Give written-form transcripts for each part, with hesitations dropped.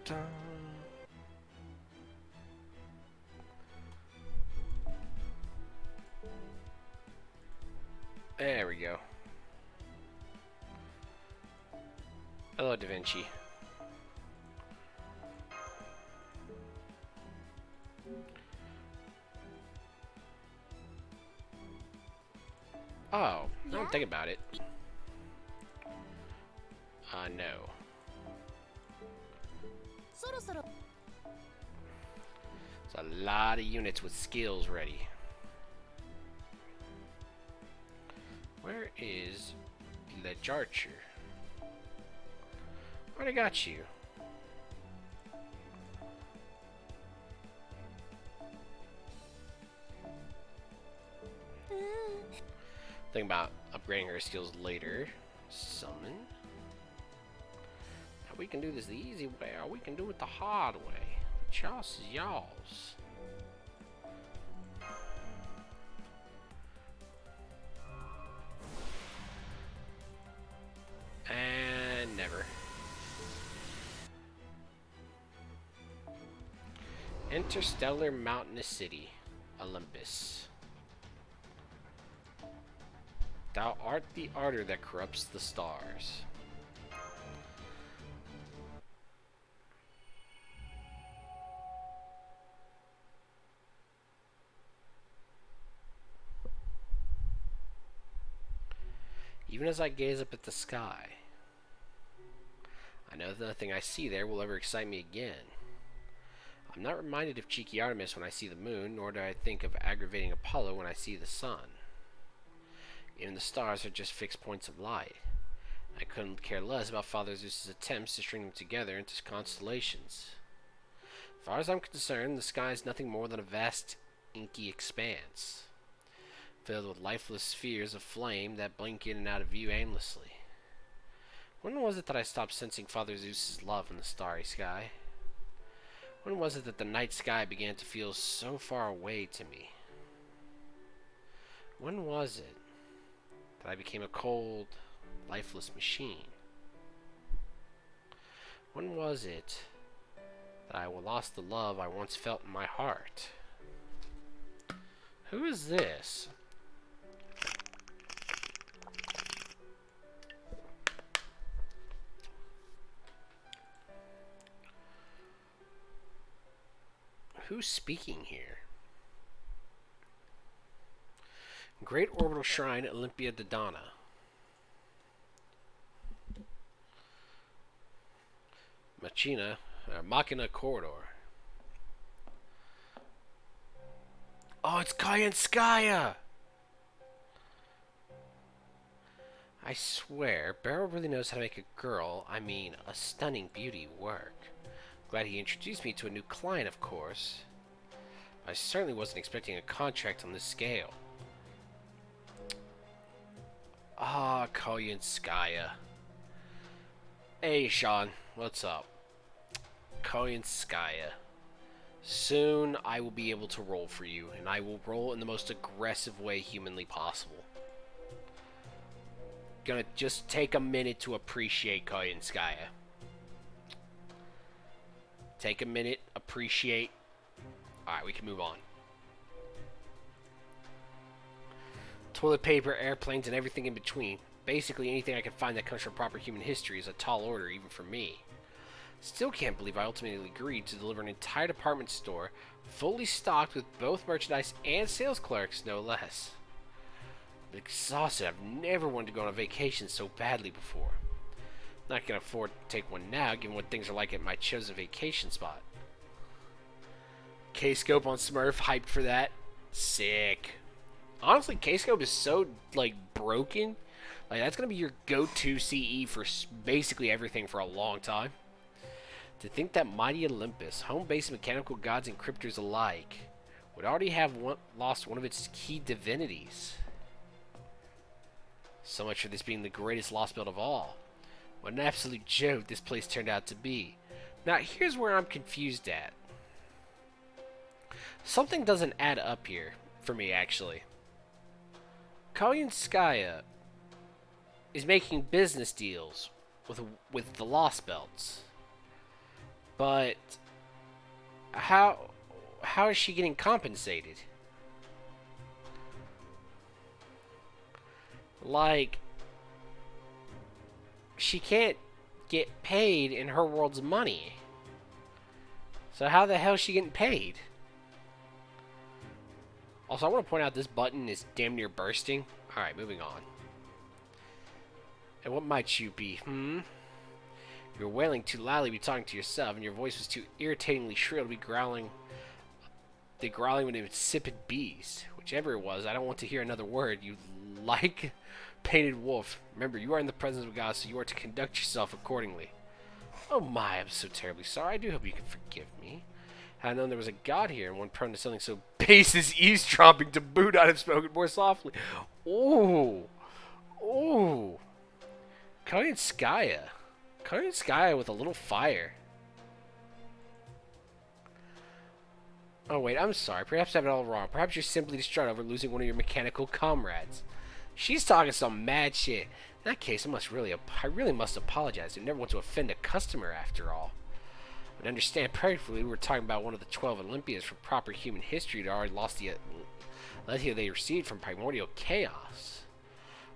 dun. There we go. Hello, Da Vinci. Oh, I don't think about it. No. There's a lot of units with skills ready. Where is the Archer? Where I got you? Think about upgrading her skills later. Summon. Now we can do this the easy way, or we can do it the hard way. The choice is yours. And never. Interstellar mountainous city, Olympus. Thou art the ardor that corrupts the stars. Even as I gaze up at the sky, I know that nothing I see there will ever excite me again. I'm not reminded of cheeky Artemis when I see the moon, nor do I think of aggravating Apollo when I see the sun. Even the stars are just fixed points of light. I couldn't care less about Father Zeus's attempts to string them together into constellations. As far as I'm concerned, the sky is nothing more than a vast, inky expanse, filled with lifeless spheres of flame that blink in and out of view aimlessly. When was it that I stopped sensing Father Zeus's love in the starry sky? When was it that the night sky began to feel so far away to me? When was it that I became a cold, lifeless machine? When was it that I lost the love I once felt in my heart? Who is this? Who's speaking here? Great Orbital Shrine, Olympia Dodana. Machina Corridor. Oh, it's Kayanskaya! I swear, Barrow really knows how to make a girl, I mean, a stunning beauty, work. Glad he introduced me to a new client, of course. I certainly wasn't expecting a contract on this scale. Ah, Koyanskaya. Hey, Sean. What's up? Koyanskaya. Soon, I will be able to roll for you, and I will roll in the most aggressive way humanly possible. Gonna just take a minute to appreciate Koyanskaya. Take a minute, appreciate. Alright, we can move on. Toilet paper, airplanes, and everything in between. Basically anything I can find that comes from proper human history is a tall order, even for me. Still can't believe I ultimately agreed to deliver an entire department store, fully stocked with both merchandise and sales clerks, no less. I'm exhausted. I've never wanted to go on a vacation so badly before. Not gonna afford to take one now, given what things are like at my chosen vacation spot. K-Scope on Smurf, hyped for that. Sick. Honestly, K-Scope is so, like, broken. Like, that's gonna be your go-to CE for basically everything for a long time. To think that mighty Olympus, home base of mechanical gods and cryptors alike, would already have lost one of its key divinities. So much for this being the greatest Lostbelt of all. What an absolute joke this place turned out to be. Now, here's where I'm confused at. Something doesn't add up here, for me, actually. Koyanskaya is making business deals with the Lostbelts. But how is she getting compensated? Like, she can't get paid in her world's money. So how the hell is she getting paid? Also, I want to point out this button is damn near bursting. Alright, moving on. And what might you be, You were wailing too loudly to be talking to yourself, and your voice was too irritatingly shrill to be growling with insipid bees. Whichever it was, I don't want to hear another word, you like painted wolf. Remember, you are in the presence of God, so you are to conduct yourself accordingly. Oh my, I'm so terribly sorry. I do hope you can forgive me. Had I known there was a God here and one prone to something so base as eavesdropping to boot, I'd have spoken more softly. Ooh. Ooh. Koyanskaya. Koyanskaya with a little fire. Oh wait, I'm sorry. Perhaps I have it all wrong. Perhaps you're simply distraught over losing one of your mechanical comrades. She's talking some mad shit. In that case, I really must apologize. I never want to offend a customer after all. But understand perfectly, we were talking about one of the 12 Olympians from proper human history that already lost the Alethea they received from primordial chaos.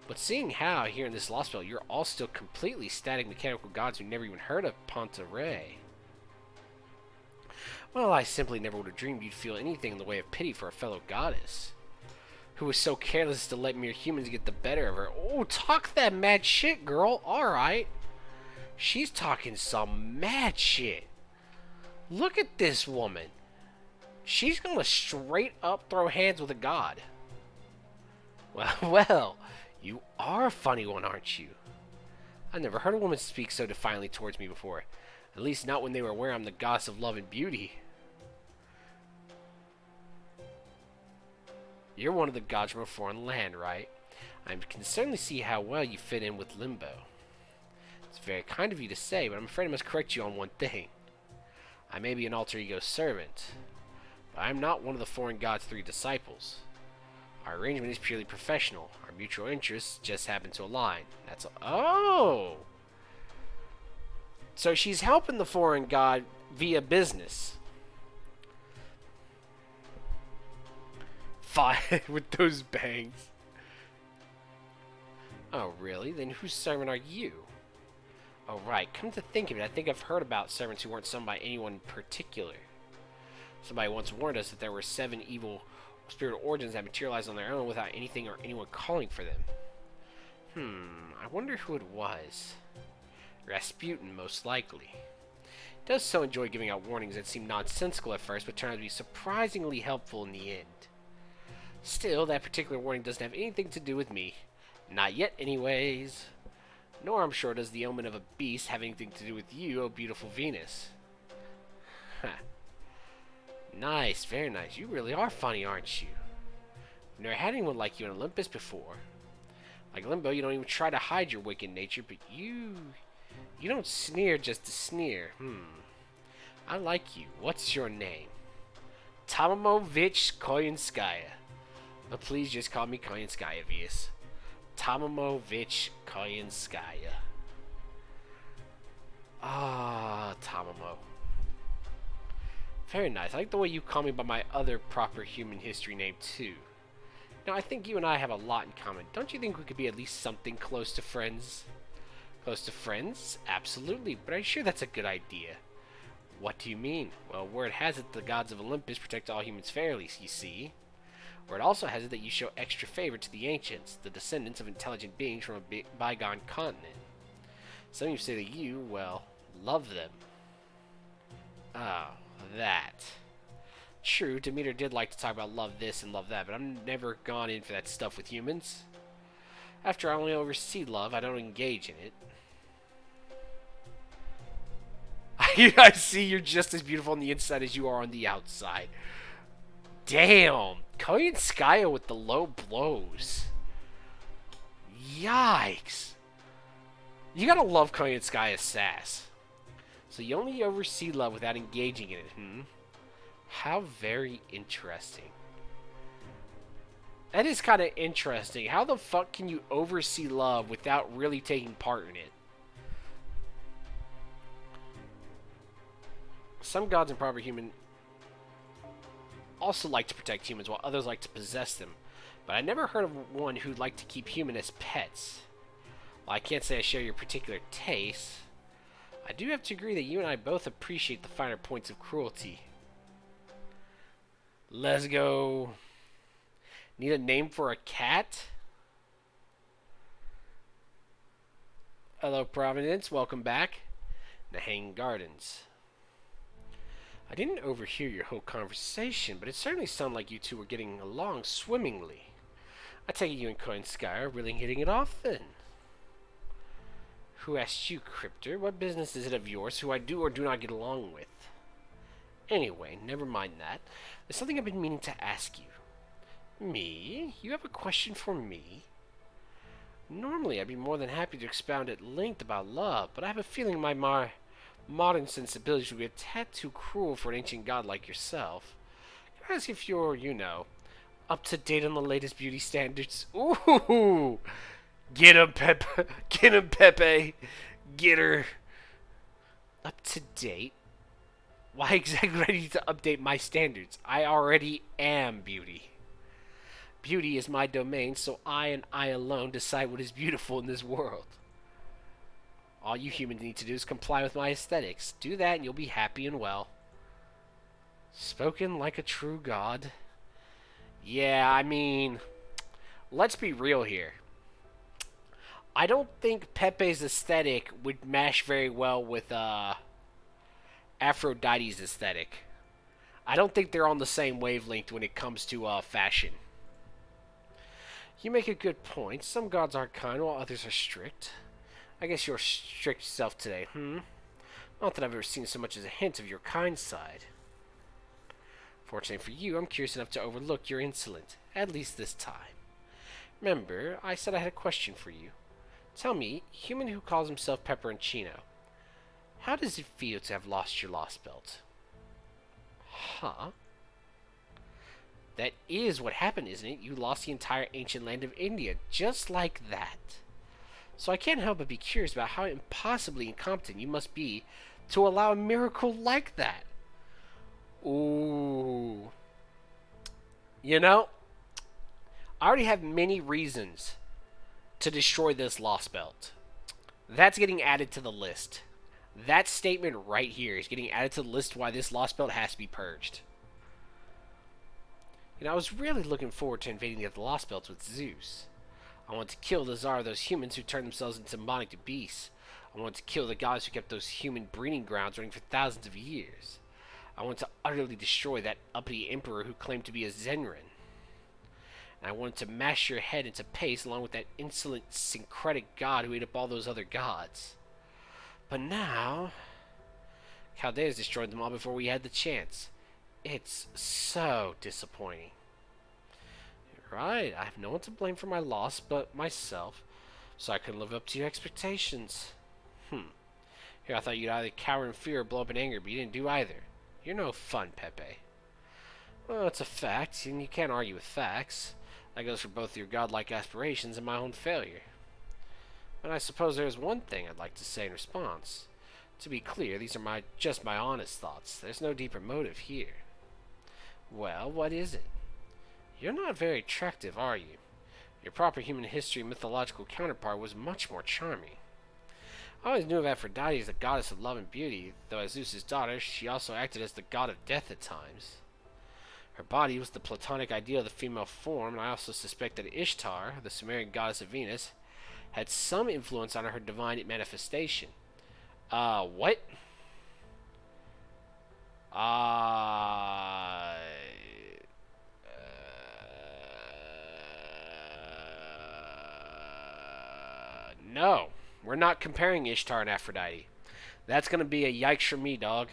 But seeing how, here in this Lostbelt, you're all still completely static mechanical gods who never even heard of Pontaray. Well, I simply never would have dreamed you'd feel anything in the way of pity for a fellow goddess. Who was so careless as to let mere humans get the better of her. Oh, talk that mad shit, girl. Alright. She's talking some mad shit. Look at this woman. She's gonna straight up throw hands with a god. Well, you are a funny one, aren't you? I've never heard a woman speak so defiantly towards me before. At least not when they were aware I'm the goddess of love and beauty. You're one of the gods from a foreign land, right? I can certainly see how well you fit in with Limbo. It's very kind of you to say, but I'm afraid I must correct you on one thing. I may be an alter ego servant, but I am not one of the foreign god's 3 disciples. Our arrangement is purely professional. Our mutual interests just happen to align. That's all. Oh! So she's helping the foreign god via business. Fine, with those bangs. Oh, really? Then whose servant are you? Oh, right. Come to think of it, I think I've heard about servants who weren't summoned by anyone in particular. Somebody once warned us that there were 7 evil spirit origins that materialized on their own without anything or anyone calling for them. I wonder who it was. Rasputin, most likely. He does so enjoy giving out warnings that seem nonsensical at first, but turn out to be surprisingly helpful in the end. Still, that particular warning doesn't have anything to do with me. Not yet, anyways. Nor, I'm sure, does the omen of a beast have anything to do with you, oh beautiful Venus. Nice, very nice. You really are funny, aren't you? I've never had anyone like you in Olympus before. Like Limbo, you don't even try to hide your wicked nature, but you don't sneer just to sneer. I like you. What's your name? Tomomovich Koyanskaya. But please just call me Koyanskaya, Vias. Tomomovich Koyanskaya. Ah, Tomomo. Very nice. I like the way you call me by my other proper human history name, too. Now, I think you and I have a lot in common. Don't you think we could be at least something close to friends? Close to friends? Absolutely, but I'm sure that's a good idea. What do you mean? Well, word has it the gods of Olympus protect all humans fairly, you see. Word also has it that you show extra favor to the ancients, the descendants of intelligent beings from a bygone continent. Some of you say that you, well, love them. Oh, that. True, Demeter did like to talk about love this and love that, but I've never gone in for that stuff with humans. After I only oversee love, I don't engage in it. I see you're just as beautiful on the inside as you are on the outside. Damn! Koyanskaya with the low blows. Yikes! You gotta love Koyanskaya's sass. So you only oversee love without engaging in it, How very interesting. That is kind of interesting. How the fuck can you oversee love without really taking part in it? Some gods and proper human also like to protect humans, while others like to possess them. But I never heard of one who'd like to keep humans as pets. While I can't say I share your particular tastes, I do have to agree that you and I both appreciate the finer points of cruelty. Let's go. Need a name for a cat? Hello, Providence. Welcome back. The Hanging Gardens. I didn't overhear your whole conversation, but it certainly sounded like you two were getting along swimmingly. I take it you and Coin Sky are really hitting it off then. Who asked you, Cryptor? What business is it of yours who I do or do not get along with? Anyway, never mind that. There's something I've been meaning to ask you. Me? You have a question for me? Normally, I'd be more than happy to expound at length about love, but I have a feeling my modern sensibilities would be a tad too cruel for an ancient god like yourself. Can I ask if you're, up to date on the latest beauty standards? Ooh! Get him, Pepe! Get him, Pepe! Get her! Up to date? Why exactly do I need to update my standards? I already am beauty. Beauty is my domain, so I and I alone decide what is beautiful in this world. All you humans need to do is comply with my aesthetics. Do that and you'll be happy and well. Spoken like a true god. Yeah, I mean, let's be real here. I don't think Pepe's aesthetic would mesh very well with Aphrodite's aesthetic. I don't think they're on the same wavelength when it comes to fashion. You make a good point. Some gods are kind while others are strict. I guess you're strict yourself today, Not that I've ever seen so much as a hint of your kind side. Fortunately for you, I'm curious enough to overlook your insolence, at least this time. Remember, I said I had a question for you. Tell me, human who calls himself Pepperoncino, how does it feel to have lost your Lostbelt? Huh? That is what happened, isn't it? You lost the entire ancient land of India, just like that. So I can't help but be curious about how impossibly incompetent you must be to allow a miracle like that. Ooh. I already have many reasons to destroy this Lostbelt. That's getting added to the list. That statement right here is getting added to the list why this Lostbelt has to be purged. I was really looking forward to invading the Lostbelt with Zeus. I want to kill the czar of those humans who turned themselves into demonic beasts. I want to kill the gods who kept those human breeding grounds running for thousands of years. I want to utterly destroy that uppity emperor who claimed to be a Zenrin. And I wanted to mash your head into paste along with that insolent syncretic god who ate up all those other gods. But now, Chaldea's destroyed them all before we had the chance. It's so disappointing. You're right, I have no one to blame for my loss but myself, so I couldn't live up to your expectations. Here I thought you'd either cower in fear or blow up in anger, but you didn't do either. You're no fun, Pepe. Well, it's a fact, and you can't argue with facts. That goes for both your godlike aspirations and my own failure. But I suppose there is one thing I'd like to say in response. To be clear, these are just my honest thoughts. There's no deeper motive here. Well, what is it? You're not very attractive, are you? Your proper human history mythological counterpart was much more charming. I always knew of Aphrodite as the goddess of love and beauty, though as Zeus's daughter, she also acted as the god of death at times. Her body was the platonic ideal of the female form, and I also suspect that Ishtar, the Sumerian goddess of Venus, had some influence on her divine manifestation. What? No. We're not comparing Ishtar and Aphrodite. That's gonna be a yikes for me, dog.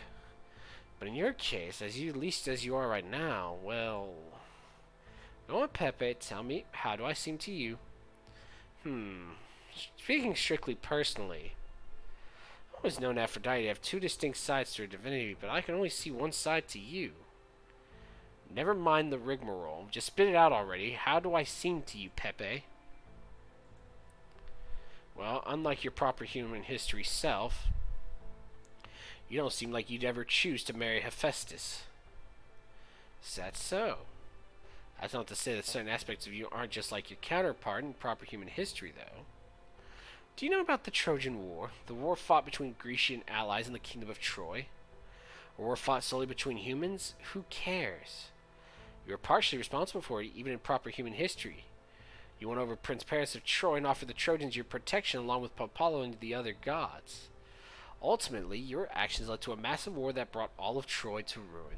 But in your case, at least as you are right now, well... Go on, Pepe, tell me, how do I seem to you? Speaking strictly personally, I've always known Aphrodite to have two distinct sides to her divinity, but I can only see one side to you. Never mind the rigmarole. Just spit it out already. How do I seem to you, Pepe? Well, unlike your proper human history self, You don't seem like you'd ever choose to marry Hephaestus. Is that so? That's not to say that certain aspects of you aren't just like your counterpart in proper human history, though. Do you know about the Trojan War? The war fought between Grecian allies in the kingdom of Troy? A war fought solely between humans? Who cares? You were partially responsible for it, even in proper human history. You won over Prince Paris of Troy and offered the Trojans your protection along with Apollo and the other gods. Ultimately, your actions led to a massive war that brought all of Troy to ruin.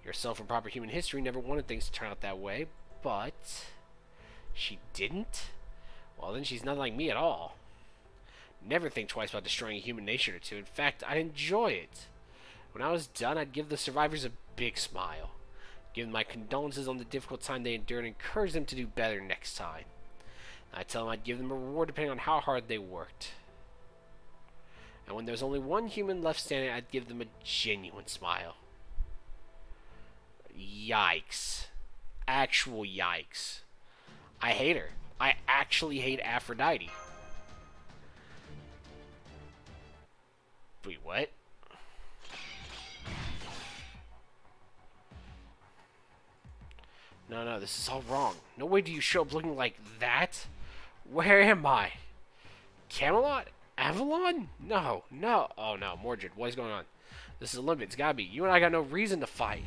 Yourself in proper human history never wanted things to turn out that way, but she didn't? Well, then she's not like me at all. Never think twice about destroying a human nation or two. In fact, I'd enjoy it. When I was done, I'd give the survivors a big smile. Give them my condolences on the difficult time they endured and encourage them to do better next time. I'd tell them I'd give them a reward depending on how hard they worked. And when there's only one human left standing, I'd give them a genuine smile. Yikes. Actual yikes. I hate her. I actually hate Aphrodite. Wait, what? No, this is all wrong. No way do you show up looking like that. Where am I? Camelot? Avalon? No. Oh, no. Mordred, what is going on? This is Olympus. It's gotta be. You and I got no reason to fight.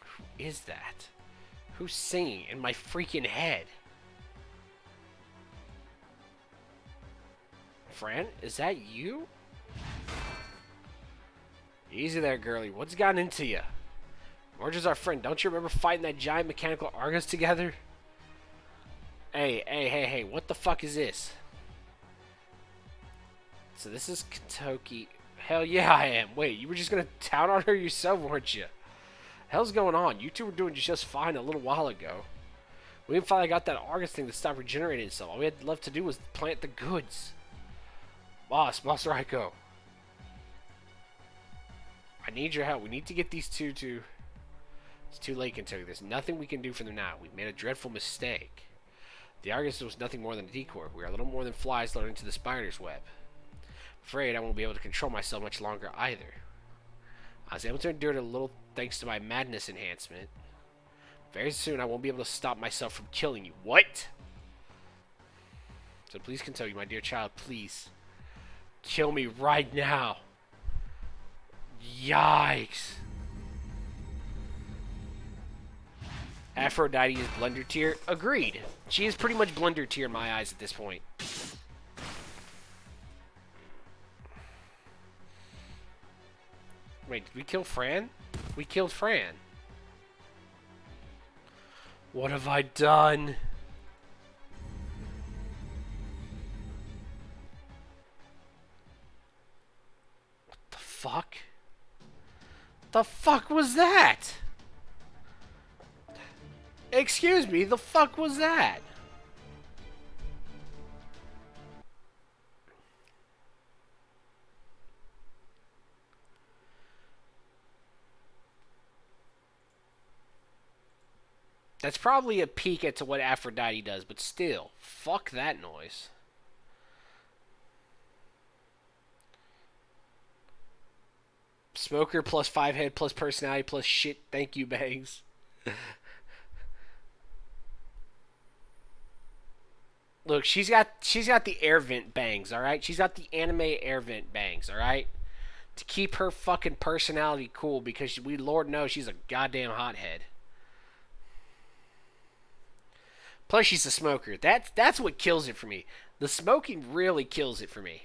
Who is that? Who's singing in my freaking head? Fran, is that you? Easy there, girlie. What's gotten into you? Mordred's our friend. Don't you remember fighting that giant mechanical Argus together? Hey, what the fuck is this? So this is Kentucky. Hell yeah, I am. Wait, you were just gonna tout on her yourself, weren't you? Hell's going on? You two were doing just fine a little while ago. We even finally got that Argus thing to stop regenerating itself. All we had left to do was plant the goods. Boss Ryko. I need your help. We need to get these two to... It's too late, Kentucky. There's nothing we can do for them now. We've made a dreadful mistake. The Argus was nothing more than a decoy. We are a little more than flies lured into the spider's web. I'm afraid I won't be able to control myself much longer either. I was able to endure it a little thanks to my madness enhancement. Very soon I won't be able to stop myself from killing you. What? So please, Kentucky, my dear child, please. Kill me right now. Yikes. Aphrodite is Blender tier. Agreed. She is pretty much Blender tier in my eyes at this point. Wait, did we kill Fran? We killed Fran. What have I done? What the fuck? The fuck was that? Excuse me, the fuck was that? That's probably a peek at to what Aphrodite does, but still, fuck that noise. Smoker plus 5 head plus personality plus shit. Thank you, Bangs. Look, she's got the air vent bangs, all right? She's got the anime air vent bangs, all right? To keep her fucking personality cool because we Lord knows she's a goddamn hothead. Plus she's a smoker. That's what kills it for me. The smoking really kills it for me.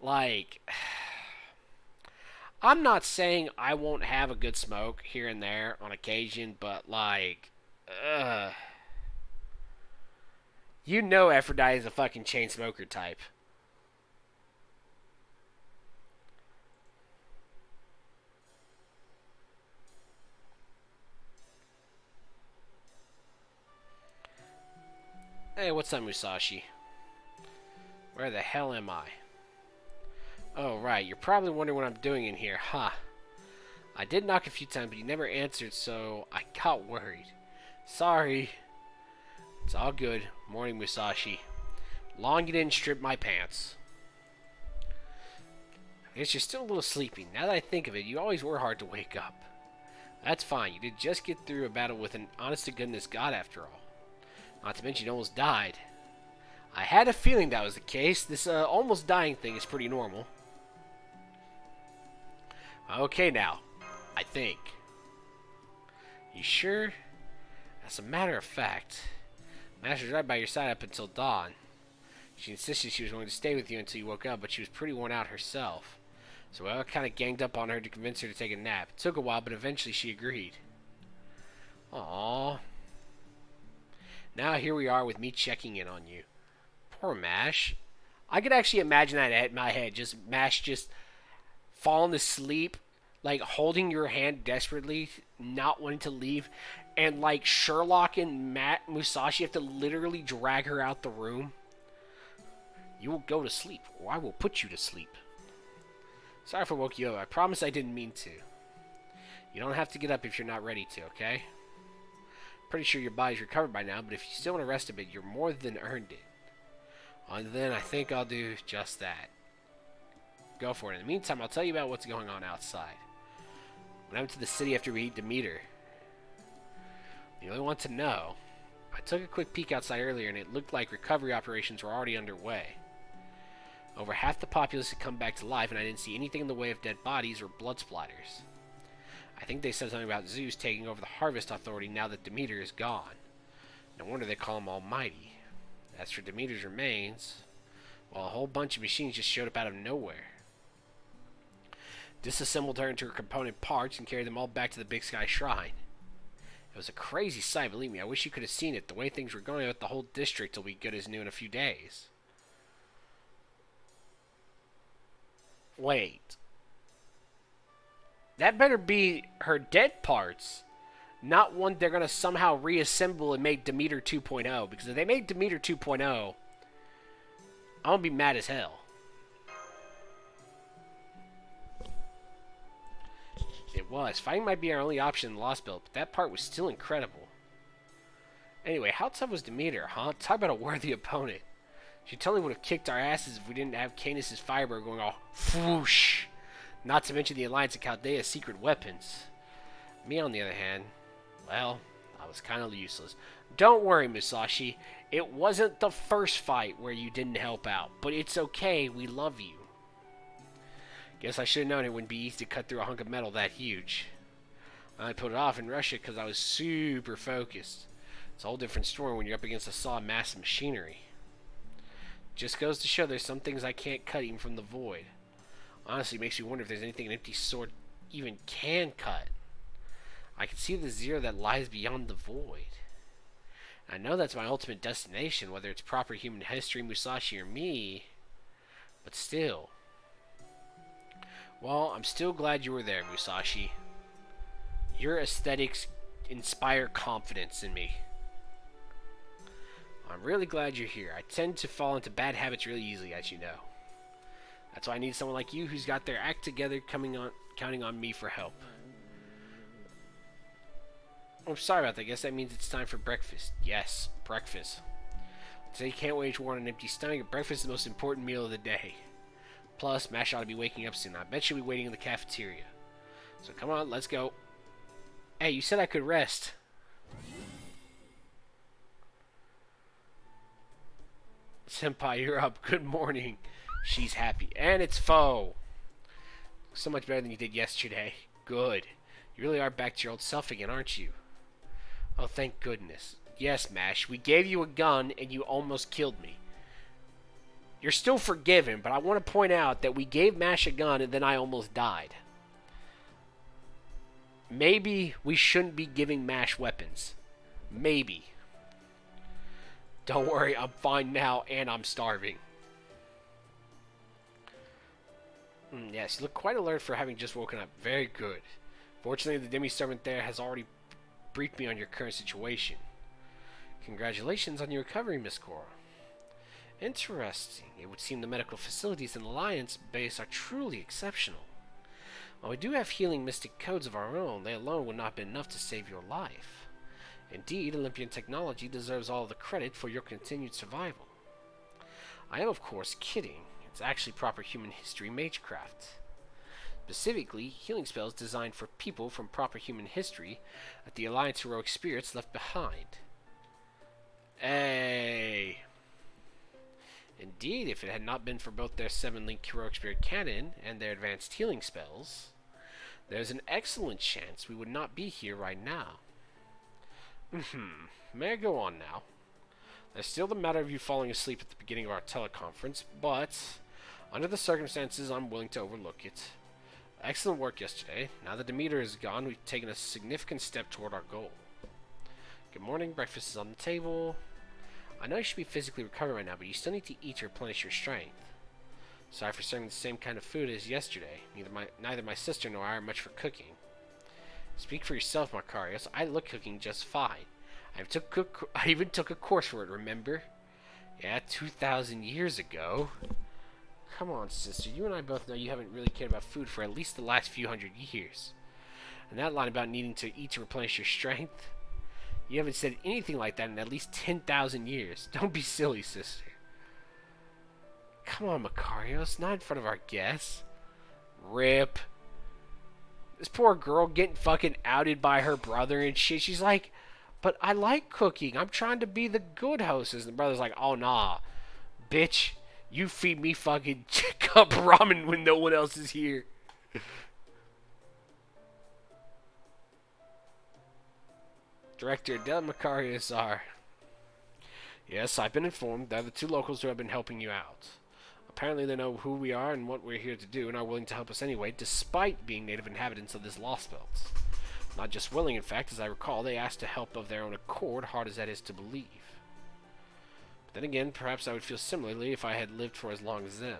Like, I'm not saying I won't have a good smoke here and there on occasion, but like, you know Aphrodite is a fucking chain smoker type. Hey, what's up, Musashi? Where the hell am I? Oh, right. You're probably wondering what I'm doing in here, huh? I did knock a few times, but you never answered, so I got worried. Sorry. It's all good. Morning, Musashi. Long you didn't strip my pants. I guess you're still a little sleepy. Now that I think of it, you always were hard to wake up. That's fine. You did just get through a battle with an honest-to-goodness god after all. Not to mention you almost died. I had a feeling that was the case. This almost dying thing is pretty normal. Okay now. I think. You sure? As a matter of fact, Mash was right by your side up until dawn. She insisted she was going to stay with you until you woke up, but she was pretty worn out herself. So I kind of ganged up on her to convince her to take a nap. It took a while, but eventually she agreed. Aww. Now here we are with me checking in on you. Poor Mash. I could actually imagine that in my head. Just Mash just falling asleep, like holding your hand desperately, not wanting to leave. And like Sherlock and Musashi have to literally drag her out the room. You will go to sleep, or I will put you to sleep. Sorry if I woke you up. I promise I didn't mean to. You don't have to get up if you're not ready to, okay? Pretty sure your body's recovered by now, but if you still want to rest a bit, you're more than earned it. And then I think I'll do just that. Go for it. In the meantime, I'll tell you about what's going on outside. When I went to the city after we beat Demeter, you really want to know? I took a quick peek outside earlier, and it looked like recovery operations were already underway. Over half the populace had come back to life, and I didn't see anything in the way of dead bodies or blood splatters. I think they said something about Zeus taking over the Harvest Authority now that Demeter is gone. No wonder they call him Almighty. As for Demeter's remains, well, a whole bunch of machines just showed up out of nowhere. Disassembled her into her component parts and carried them all back to the Big Sky Shrine. It was a crazy sight, believe me. I wish you could have seen it. The way things were going, the whole district will be good as new in a few days. Wait. That better be her dead parts. Not one they're going to somehow reassemble and make Demeter 2.0. Because if they make Demeter 2.0, I'm going to be mad as hell. It was. Fighting might be our only option in Lostbelt, but that part was still incredible. Anyway, how tough was Demeter, huh? Talk about a worthy opponent. She totally would have kicked our asses if we didn't have Canis' fiber going all whoosh. Not to mention the Alliance of Chaldea's secret weapons. Me, on the other hand, well, I was kind of useless. Don't worry, Musashi. It wasn't the first fight where you didn't help out, but it's okay. We love you. Guess I should have known it wouldn't be easy to cut through a hunk of metal that huge. I put it off in Russia because I was super focused. It's a whole different story when you're up against a solid mass of machinery. Just goes to show there's some things I can't cut even from the void. Honestly, it makes me wonder if there's anything an empty sword even can cut. I can see the zero that lies beyond the void. I know that's my ultimate destination, whether it's proper human history, Musashi, or me. But still. Well, I'm still glad you were there, Musashi. Your aesthetics inspire confidence in me. I'm really glad you're here. I tend to fall into bad habits really easily, as you know. That's why I need someone like you who's got their act together, counting on me for help. I'm sorry about that. I guess that means it's time for breakfast. Yes, breakfast. Today you can't wage war on an empty stomach. Breakfast is the most important meal of the day. Plus, Mash ought to be waking up soon. I bet she'll be waiting in the cafeteria. So come on, let's go. Hey, you said I could rest. Senpai, you're up. Good morning. She's happy. And it's Foe. So much better than you did yesterday. Good. You really are back to your old self again, aren't you? Oh, thank goodness. Yes, Mash. We gave you a gun and you almost killed me. You're still forgiven, but I want to point out that we gave Mash a gun and then I almost died. Maybe we shouldn't be giving Mash weapons. Maybe. Don't worry, I'm fine now, and I'm starving. Yes, you look quite alert for having just woken up. Very good. Fortunately, the demi-servant there has already briefed me on your current situation. Congratulations on your recovery, Miss Cora. Interesting. It would seem the medical facilities in the Alliance base are truly exceptional. While we do have healing mystic codes of our own, they alone would not have been enough to save your life. Indeed, Olympian technology deserves all the credit for your continued survival. I am, of course, kidding. It's actually proper human history magecraft. Specifically, healing spells designed for people from proper human history that the Alliance heroic spirits left behind. Hey. Indeed, if it had not been for both their 7-link heroic spirit cannon and their advanced healing spells, there's an excellent chance we would not be here right now. May I go on now? There's still the matter of you falling asleep at the beginning of our teleconference, but under the circumstances, I'm willing to overlook it. Excellent work yesterday. Now that Demeter is gone, we've taken a significant step toward our goal. Good morning. Breakfast is on the table. I know you should be physically recovered right now, but you still need to eat to replenish your strength. Sorry for serving the same kind of food as yesterday. Neither my sister nor I are much for cooking. Speak for yourself, Macarius. I look cooking just fine. I even took a course for it, remember? Yeah, 2,000 years ago. Come on, sister. You and I both know you haven't really cared about food for at least the last few hundred years. And that line about needing to eat to replenish your strength, you haven't said anything like that in at least 10,000 years. Don't be silly, sister. Come on, Macarius. Not in front of our guests. Rip. This poor girl getting fucking outed by her brother and shit. She's like, but I like cooking. I'm trying to be the good hostess. And the brother's like, oh, nah. Bitch, you feed me fucking cup ramen when no one else is here. Director Del Macarius are. Yes, I've been informed. They're the two locals who have been helping you out. Apparently they know who we are and what we're here to do and are willing to help us anyway, despite being native inhabitants of this Lostbelt. Not just willing, in fact, as I recall, they asked to help of their own accord, hard as that is to believe. But then again, perhaps I would feel similarly if I had lived for as long as them.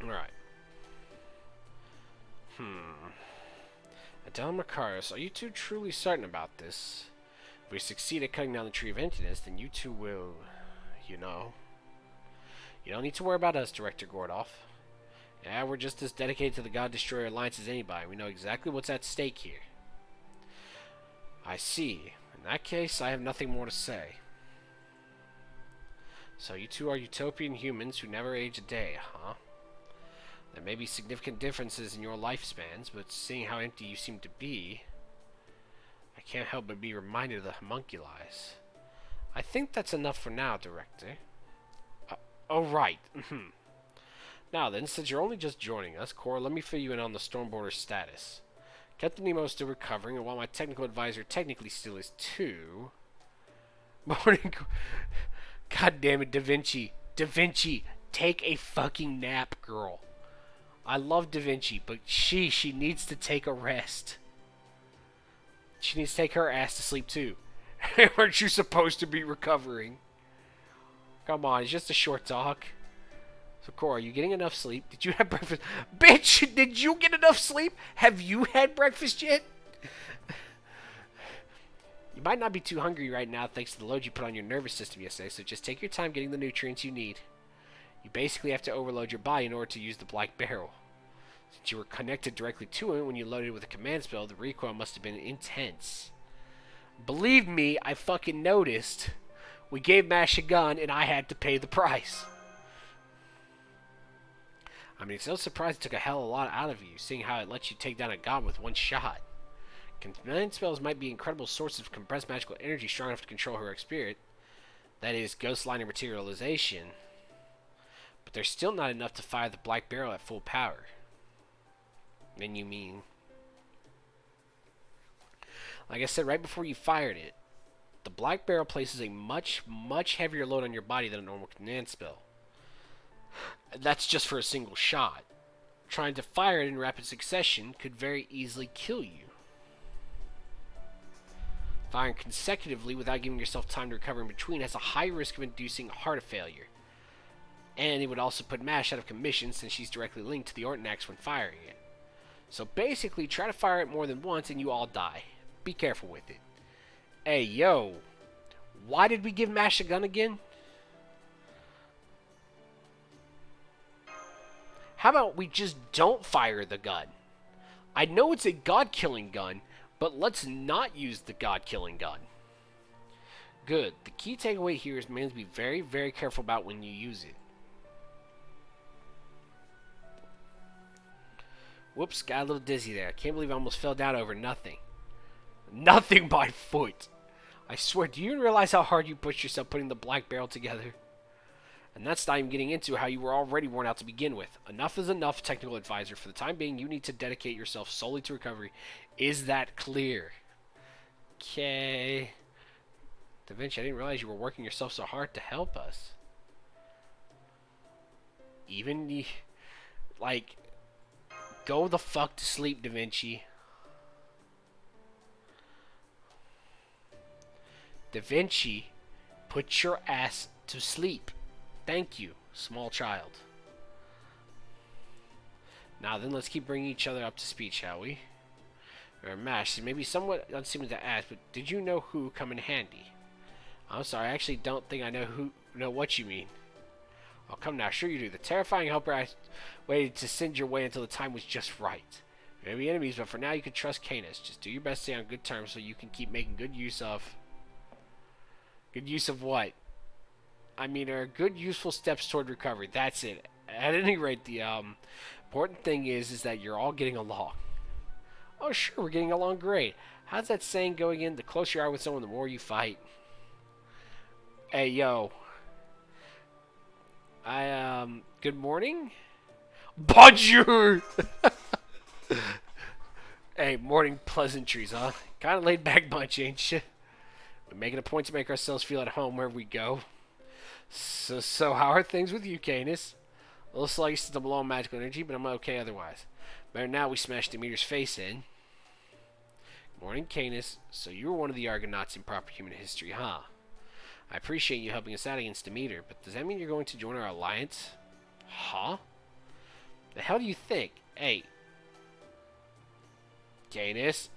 Alright. Adele Macarius, are you two truly certain about this? If we succeed at cutting down the Tree of Emptiness, then you two will, you know. You don't need to worry about us, Director Goredolf. Yeah, we're just as dedicated to the God Destroyer Alliance as anybody. We know exactly what's at stake here. I see. In that case, I have nothing more to say. So you two are utopian humans who never age a day, huh? There may be significant differences in your lifespans, but seeing how empty you seem to be, I can't help but be reminded of the homunculi. I think that's enough for now, Director. Oh, right. Now then, since you're only just joining us, Cora, let me fill you in on the Stormborder's status. Captain Nemo is still recovering, and while my technical advisor technically still is too... Morning... God damn it, Da Vinci. Da Vinci, take a fucking nap, girl. I love Da Vinci, but she needs to take a rest. She needs to take her ass to sleep, too. Aren't you supposed to be recovering? Come on, it's just a short talk. So, Cora, are you getting enough sleep? Did you have breakfast? Bitch, did you get enough sleep? Have you had breakfast yet? You might not be too hungry right now thanks to the load you put on your nervous system yesterday, so just take your time getting the nutrients you need. You basically have to overload your body in order to use the Black Barrel. Since you were connected directly to it when you loaded with a command spell, the recoil must have been intense. Believe me, I fucking noticed. We gave Mash a gun, and I had to pay the price. I mean, it's no surprise it took a hell of a lot out of you, seeing how it lets you take down a god with one shot. Command spells might be incredible sources of compressed magical energy strong enough to control heroic spirit. That is, ghost line or materialization. But they're still not enough to fire the Black Barrel at full power. Then you mean... Like I said right before you fired it, the Black Barrel places a much, much heavier load on your body than a normal command spell. That's just for a single shot. Trying to fire it in rapid succession could very easily kill you. Firing consecutively without giving yourself time to recover in between has a high risk of inducing heart failure. And it would also put MASH out of commission since she's directly linked to the Orton axe when firing it. So basically, try to fire it more than once and you all die. Be careful with it. Hey, yo. Why did we give MASH a gun again? How about we just don't fire the gun? I know it's a god-killing gun, but let's not use the god-killing gun. Good. The key takeaway here is man to be very, very careful about when you use it. Whoops, got a little dizzy there. I can't believe I almost fell down over nothing. Nothing by foot. I swear, do you realize how hard you pushed yourself putting the black barrel together? And that's not even getting into how you were already worn out to begin with. Enough is enough, technical advisor. For the time being, you need to dedicate yourself solely to recovery. Is that clear? Okay. Da Vinci, I didn't realize you were working yourself so hard to help us. Even the... Like... Go the fuck to sleep, Da Vinci. Da Vinci, put your ass to sleep. Thank you, small child. Now then, let's keep bringing each other up to speed, shall we? Or Mash, it may be somewhat unseemly to ask, but did you know who come in handy? I'm sorry, I actually don't think I know what you mean. Oh, come now, sure you do. The terrifying helper I waited to send your way until the time was just right. We may be enemies, but for now you can trust Canis. Just do your best to stay on good terms so you can keep making good use of... Good use of what? I mean, are good, useful steps toward recovery. That's it. At any rate, the important thing is that you're all getting along. Oh, sure, we're getting along great. How's that saying going in? The closer you are with someone, the more you fight. Hey, yo. Good morning? Bonjour! Hey, morning pleasantries, huh? Kind of laid back bunch, ain't you? We're making a point to make ourselves feel at home wherever we go. So how are things with you, Canis? A little sluggish since I'm low on magical energy, but I'm okay otherwise. Better now we smashed Demeter's face in. Good morning, Canis. So you were one of the Argonauts in proper human history, huh? I appreciate you helping us out against Demeter, but does that mean you're going to join our alliance? Huh? The hell do you think? Hey. Canis?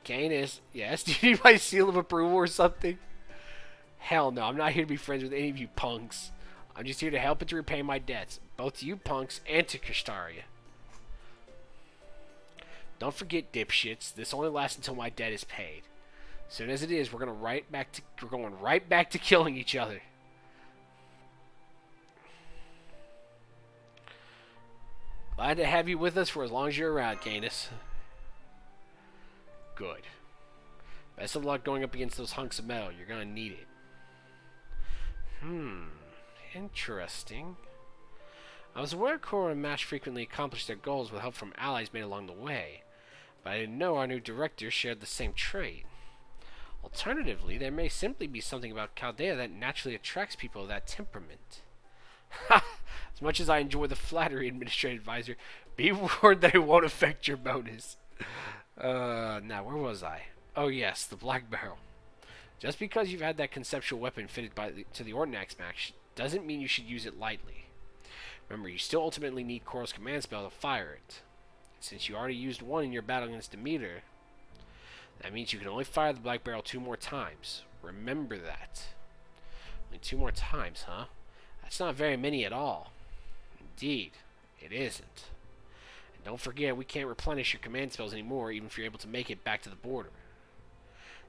Canis? Yes? Do you need my seal of approval or something? Hell no, I'm not here to be friends with any of you punks. I'm just here to help and to repay my debts, both to you punks and to Kashtaria. Don't forget, dipshits, this only lasts until my debt is paid. Soon as it is, we're going right back to killing each other. Glad to have you with us for as long as you're around, Canis. Good. Best of luck going up against those hunks of metal. You're going to need it. Interesting. I was aware Korra and Mash frequently accomplished their goals with help from allies made along the way, but I didn't know our new director shared the same trait. Alternatively, there may simply be something about Chaldea that naturally attracts people of that temperament. Ha! As much as I enjoy the flattery, Administrative Advisor, be warned that it won't affect your bonus. Now, where was I? Oh yes, the Black Barrel. Just because you've had that conceptual weapon fitted to the Ordinax match doesn't mean you should use it lightly. Remember, you still ultimately need Korra's command spell to fire it. And since you already used one in your battle against Demeter, that means you can only fire the Black Barrel 2 more times. Remember that. Only 2 more times, huh? That's not very many at all. Indeed, it isn't. And don't forget, we can't replenish your command spells anymore, even if you're able to make it back to the border.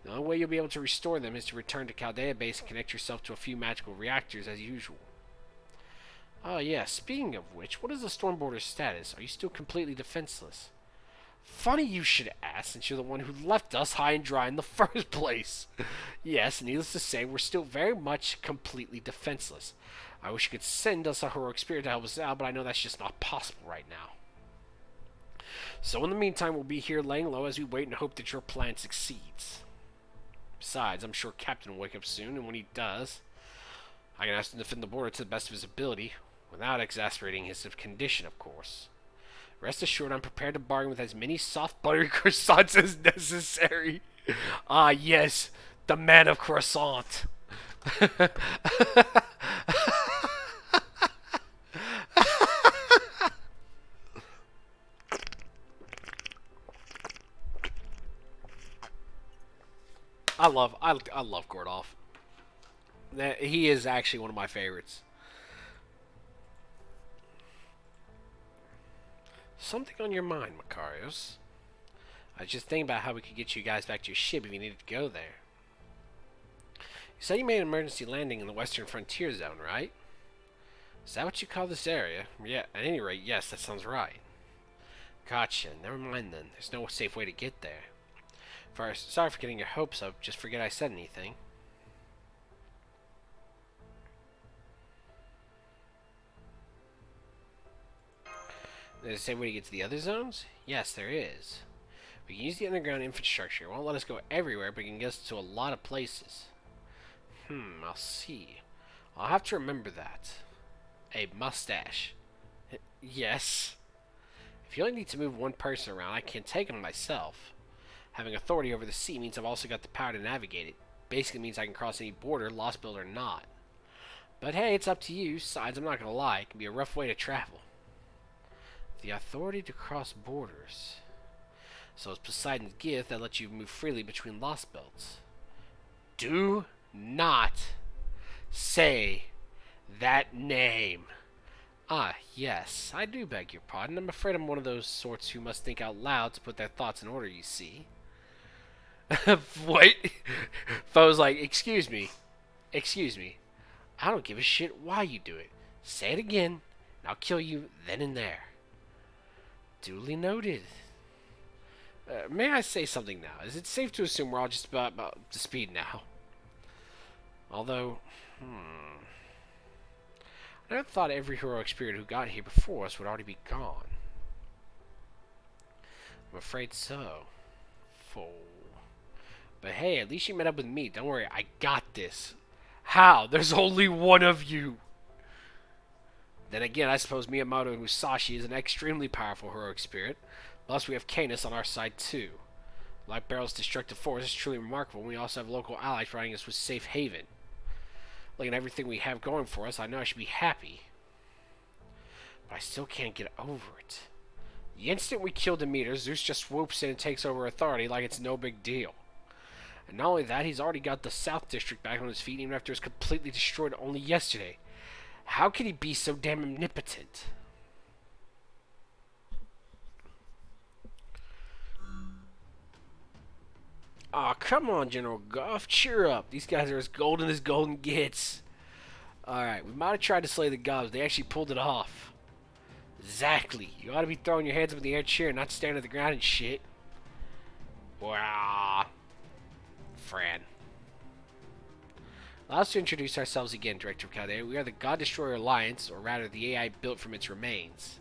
The only way you'll be able to restore them is to return to Chaldea Base and connect yourself to a few magical reactors as usual. Oh yeah, speaking of which, what is the Stormborder's status? Are you still completely defenseless? Funny you should ask, since you're the one who left us high and dry in the first place. Yes, needless to say, we're still very much completely defenseless. I wish you could send us a heroic spirit to help us out, but I know that's just not possible right now. So in the meantime, we'll be here laying low as we wait and hope that your plan succeeds. Besides, I'm sure Captain will wake up soon, and when he does, I can ask him to defend the border to the best of his ability, without exasperating his condition, of course. Rest assured, I'm prepared to bargain with as many soft, buttery croissants as necessary. Ah, yes, the man of croissant. I love Goredolf. He is actually one of my favorites. Something on your mind, Macarios? I was just thinking about how we could get you guys back to your ship if you needed to go there. You said you made an emergency landing in the western frontier zone, right? Is that what you call this area? Yeah, at any rate, yes, that sounds right. Gotcha. Never mind then. There's no safe way to get there. First, sorry for getting your hopes up. Just forget I said anything. There's a safe way to get to the other zones? Yes, there is. We can use the underground infrastructure. It won't let us go everywhere, but it can get us to a lot of places. I'll see. I'll have to remember that. A mustache. Yes. If you only need to move one person around, I can't take him myself. Having authority over the sea means I've also got the power to navigate it. Basically means I can cross any border, Lostbelt or not. But hey, it's up to you. Besides, I'm not gonna lie, it can be a rough way to travel. The authority to cross borders. So it's Poseidon's gift that lets you move freely between Lostbelts. Do not say that name. Ah, yes, I do beg your pardon. I'm afraid I'm one of those sorts who must think out loud to put their thoughts in order, you see. What? Foe's like, excuse me. Excuse me. I don't give a shit why you do it. Say it again, and I'll kill you then and there. Duly noted. May I say something now? Is it safe to assume we're all just about up to speed now? Although, I never thought every heroic spirit who got here before us would already be gone. I'm afraid so. Fool. But hey, at least you met up with me. Don't worry, I got this. How? There's only one of you. Then again, I suppose Miyamoto Musashi is an extremely powerful heroic spirit. Plus, we have Canis on our side too. Like Barrel's destructive force is truly remarkable, and we also have local allies providing us with safe haven. Looking at everything we have going for us, I know I should be happy. But I still can't get over it. The instant we kill Demeter, Zeus just swoops in and takes over authority like it's no big deal. And not only that, he's already got the South District back on his feet even after it was completely destroyed only yesterday. How can he be so damn omnipotent? Aw, come on, General Goff. Cheer up. These guys are as golden gets. Alright, we might have tried to slay the gods. They actually pulled it off. Exactly. You ought to be throwing your hands up in the air cheer, not standing on the ground and shit. Wow. Fran. Allow us to introduce ourselves again, Director Kade. We are the God Destroyer Alliance, or rather the AI built from its remains.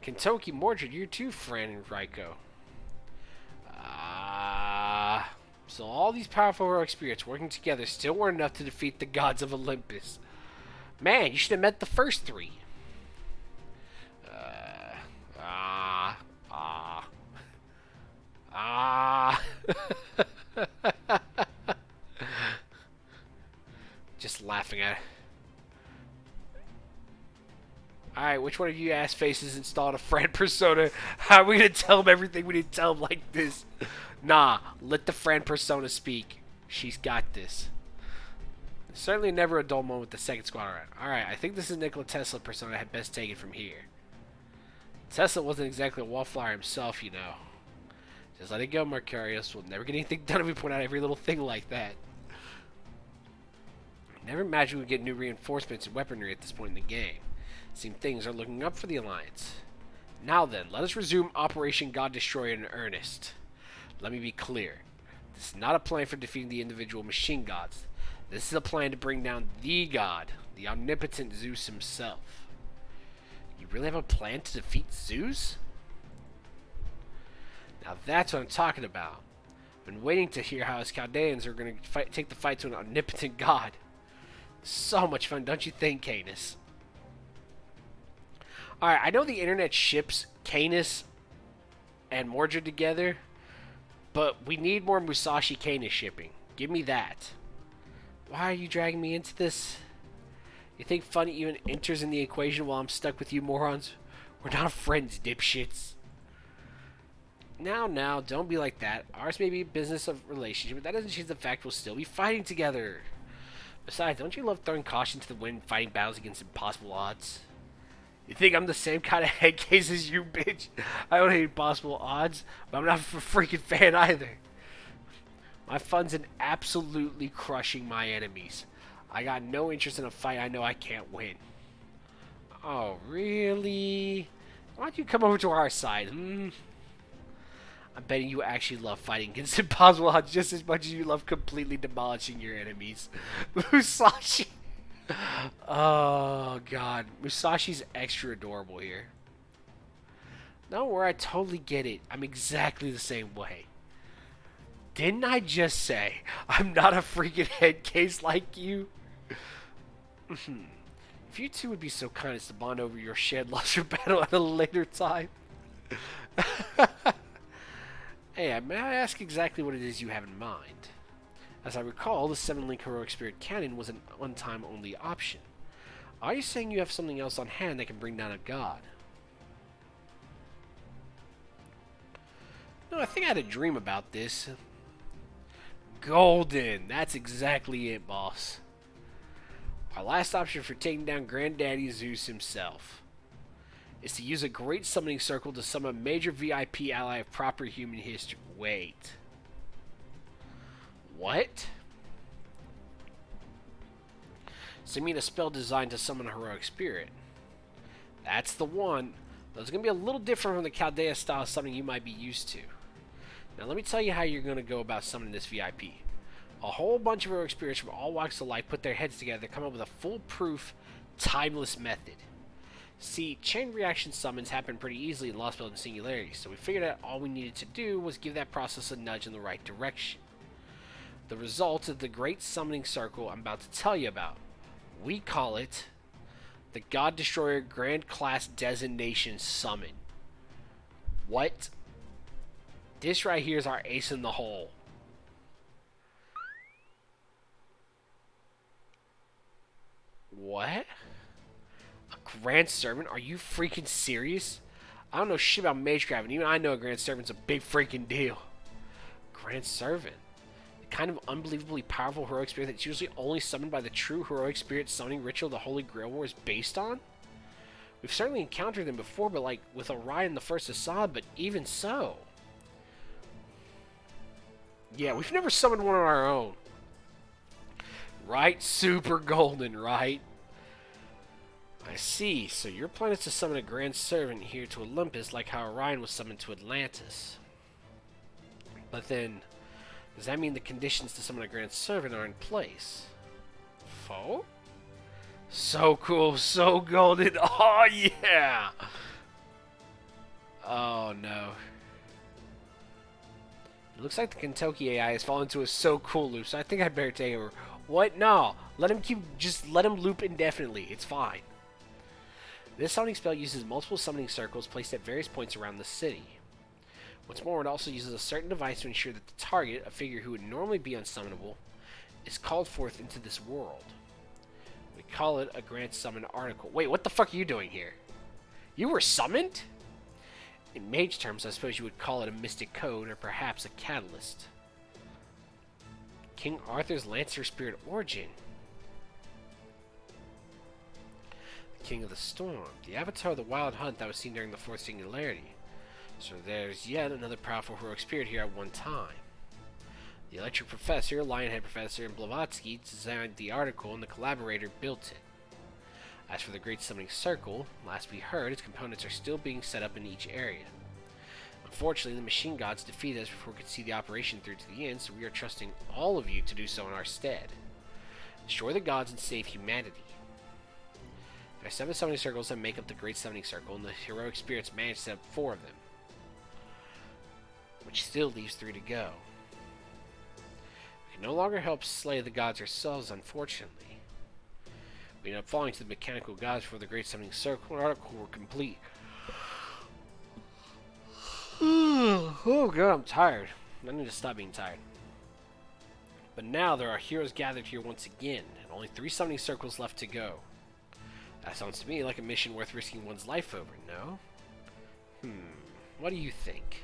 Kentucky, Mordred, you too, Fran and Raiko. So all these powerful heroic spirits working together still weren't enough to defeat the gods of Olympus. Man, you should have met the first three. Just laughing at it. Alright, which one of you ass faces installed a Fran persona? How are we gonna tell him everything we didn't tell him like this? Nah, let the Fran persona speak. She's got this. Certainly never a dull moment with the second squad around. Alright, I think this is Nikola Tesla persona I had best take it from here. Tesla wasn't exactly a wallflower himself, you know. Just let it go, Mercurius. We'll never get anything done if we point out every little thing like that. Never imagined we'd get new reinforcements and weaponry at this point in the game. Seems things are looking up for the Alliance. Now then, let us resume Operation God Destroyer in earnest. Let me be clear. This is not a plan for defeating the individual machine gods. This is a plan to bring down the god, the omnipotent Zeus himself. You really have a plan to defeat Zeus? Now that's what I'm talking about. I've been waiting to hear how his Chaldeans are going to take the fight to an omnipotent god. So much fun, don't you think, Canis? Alright, I know the internet ships Canis and Mordred together, but we need more Musashi Canis shipping. Give me that. Why are you dragging me into this? You think fun even enters in the equation while I'm stuck with you morons? We're not friends, dipshits. Now, don't be like that. Ours may be a business of relationship, but that doesn't change the fact we'll still be fighting together. Besides, don't you love throwing caution to the wind and fighting battles against impossible odds? You think I'm the same kind of head case as you, bitch? I don't hate impossible odds, but I'm not a freaking fan either. My fun's in absolutely crushing my enemies. I got no interest in a fight I know I can't win. Oh, really? Why'd you come over to our side? I'm betting you actually love fighting against impossible odds just as much as you love completely demolishing your enemies. Musashi. Oh, God. Musashi's extra adorable here. Don't worry, I totally get it. I'm exactly the same way. Didn't I just say I'm not a freaking head case like you? If you two would be so kind as to bond over your shared loss or battle at a later time. Hey, may I ask exactly what it is you have in mind? As I recall, the 7-link heroic spirit cannon was an one-time only option. Are you saying you have something else on hand that can bring down a god? No, I think I had a dream about this. Golden! That's exactly it, boss. Our last option for taking down Granddaddy Zeus himself is to use a great summoning circle to summon a major VIP ally of proper human history. Wait. What? So you mean a spell designed to summon a heroic spirit? That's the one. Though it's going to be a little different from the Chaldea style summoning you might be used to. Now let me tell you how you're going to go about summoning this VIP. A whole bunch of heroic spirits from all walks of life put their heads together to come up with a foolproof, timeless method. See, chain reaction summons happen pretty easily in Lostbelt and Singularity, so we figured out all we needed to do was give that process a nudge in the right direction. The result is the great summoning circle I'm about to tell you about. We call it the God Destroyer Grand Class Designation Summon. What? This right here is our ace in the hole. What? A Grand Servant? Are you freaking serious? I don't know shit about Magecraft, and even I know a Grand Servant's a big freaking deal. Grand Servant? The kind of unbelievably powerful heroic spirit that's usually only summoned by the true heroic spirit summoning ritual the Holy Grail War is based on? We've certainly encountered them before, but like with Orion the First Assad, but even so. Yeah, we've never summoned one on our own. Right? Super golden, right? I see. So your plan is to summon a Grand Servant here to Olympus like how Orion was summoned to Atlantis. But then, does that mean the conditions to summon a Grand Servant are in place? Foe? So cool, so golden. Oh, yeah! Oh, no. It looks like the Kentucky AI has fallen into a so cool loop, so I think I'd better take over. What? No. Just let him loop indefinitely. It's fine. This summoning spell uses multiple summoning circles placed at various points around the city. What's more, it also uses a certain device to ensure that the target, a figure who would normally be unsummonable, is called forth into this world. We call it a Grand Summon Article. Wait, what the fuck are you doing here? You were summoned? In mage terms, I suppose you would call it a mystic code or perhaps a catalyst. King Arthur's Lancer Spirit Origin. The King of the Storm. The avatar of the Wild Hunt that was seen during the Fourth Singularity. So there's yet another powerful heroic spirit here at one time. The Electric Professor, Lionhead Professor, and Blavatsky designed the article and the collaborator built it. As for the Great Summoning Circle, last we heard, its components are still being set up in each area. Unfortunately, the machine gods defeated us before we could see the operation through to the end, so we are trusting all of you to do so in our stead. Destroy the gods and save humanity. There are 7 summoning circles that make up the Great Summoning Circle, and the heroic spirits managed to set up 4 of them, which still leaves 3 to go. We can no longer help slay the gods ourselves, unfortunately. We ended up falling to the mechanical gods before the Great Summoning Circle and article were complete. Oh god, I'm tired. I need to stop being tired. But now there are heroes gathered here once again, and only 3 summoning circles left to go. That sounds to me like a mission worth risking one's life over, no? What do you think?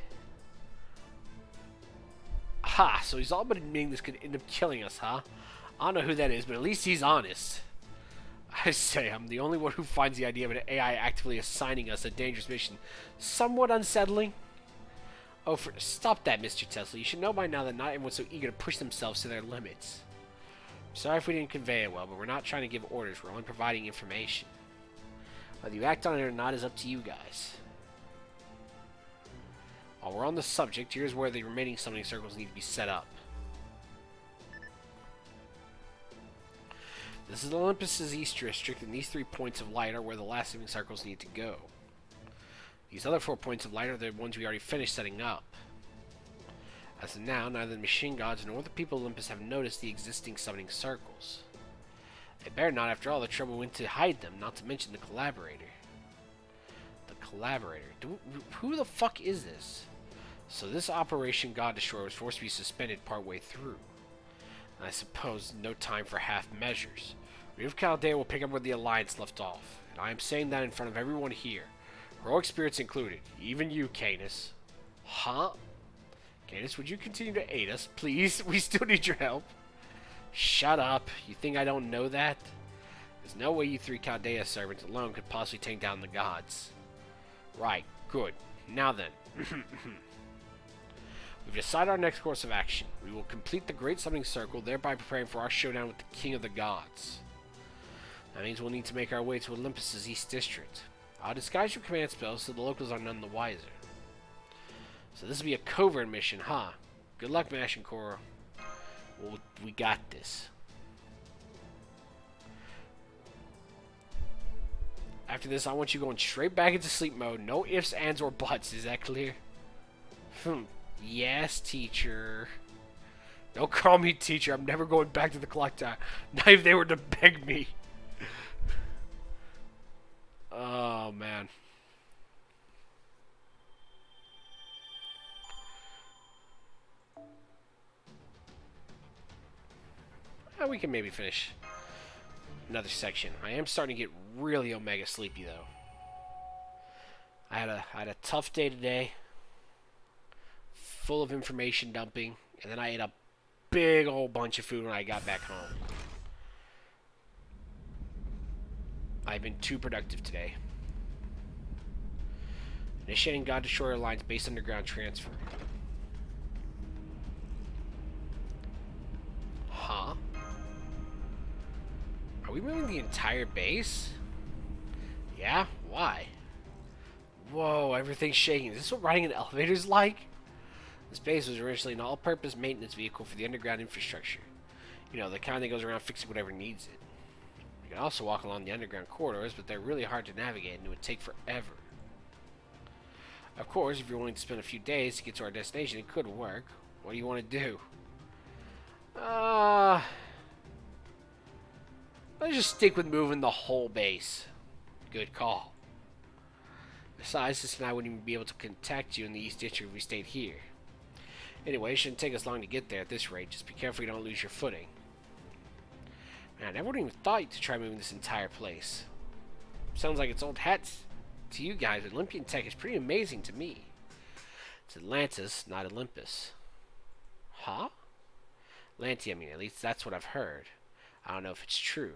Ha, so he's all but admitting this could end up killing us, huh? I don't know who that is, but at least he's honest. I say, I'm the only one who finds the idea of an AI actively assigning us a dangerous mission somewhat unsettling. Oh, stop that, Mr. Tesla. You should know by now that not everyone's so eager to push themselves to their limits. I'm sorry if we didn't convey it well, but we're not trying to give orders. We're only providing information. Whether you act on it or not is up to you guys. While we're on the subject, here's where the remaining summoning circles need to be set up. This is Olympus' East District, and these 3 points of light are where the last summoning circles need to go. These other 4 points of light are the ones we already finished setting up. As of now, neither the machine gods nor the people of Olympus have noticed the existing summoning circles. They better not, after all the trouble we went to hide them, not to mention the collaborator. The collaborator. Who the fuck is this? So this Operation God Destroyer was forced to be suspended partway through. And I suppose no time for half measures. Reeve Chaldea will pick up where the Alliance left off. And I am saying that in front of everyone here. Heroic spirits included. Even you, Canis. Huh? Canis, would you continue to aid us, please? We still need your help. Shut up. You think I don't know that? There's no way you 3 Chaldea servants alone could possibly take down the gods. Right. Good. Now then. We've decided our next course of action. We will complete the Great Summoning Circle, thereby preparing for our showdown with the King of the Gods. That means we'll need to make our way to Olympus' East District. I'll disguise your command spells so the locals are none the wiser. So this will be a covert mission, huh? Good luck, Mashinkoro. Well, we got this. After this, I want you going straight back into sleep mode. No ifs, ands, or buts. Is that clear? Yes, teacher. Don't call me teacher. I'm never going back to the clock tower. Not if they were to beg me. Oh, man. We can maybe finish another section. I am starting to get really omega sleepy, though. I had a tough day today. Full of information dumping. And then I ate a big old bunch of food when I got back home. I've been too productive today. Initiating God Destroyer Alliance base underground transfer. Huh? Are we moving the entire base? Yeah? Why? Whoa, everything's shaking. Is this what riding an elevator is like? This base was originally an all-purpose maintenance vehicle for the underground infrastructure. You know, the kind that goes around fixing whatever needs it. You can also walk along the underground corridors, but they're really hard to navigate and it would take forever. Of course, if you're willing to spend a few days to get to our destination, it could work. What do you want to do? Let's just stick with moving the whole base. Good call. Besides, Sis and I wouldn't even be able to contact you in the East District if we stayed here. Anyway, it shouldn't take us long to get there at this rate. Just be careful you don't lose your footing. Man, I never would even thought to try moving this entire place. Sounds like it's old hats to you guys, but Olympian tech is pretty amazing to me. It's Atlantis, not Olympus. Huh? Atlantia, I mean, at least that's what I've heard. I don't know if it's true.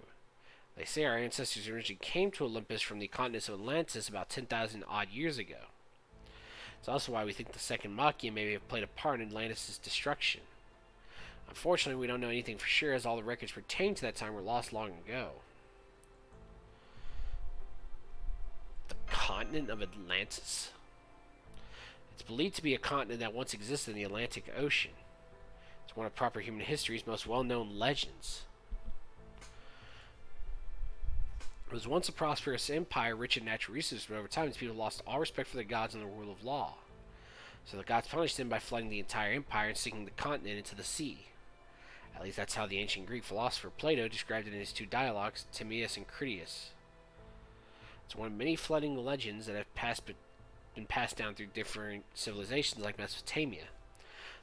They say our ancestors originally came to Olympus from the continent of Atlantis about 10,000 odd years ago. It's also why we think the second Machia may have played a part in Atlantis' destruction. Unfortunately, we don't know anything for sure, as all the records pertaining to that time were lost long ago. The continent of Atlantis? It's believed to be a continent that once existed in the Atlantic Ocean. It's one of proper human history's most well-known legends. It was once a prosperous empire rich in natural resources, but over time its people lost all respect for the gods and the rule of law. So the gods punished them by flooding the entire empire and sinking the continent into the sea. At least that's how the ancient Greek philosopher Plato described it in his 2 dialogues, Timaeus and Critias. It's one of many flooding legends that have been passed down through different civilizations like Mesopotamia.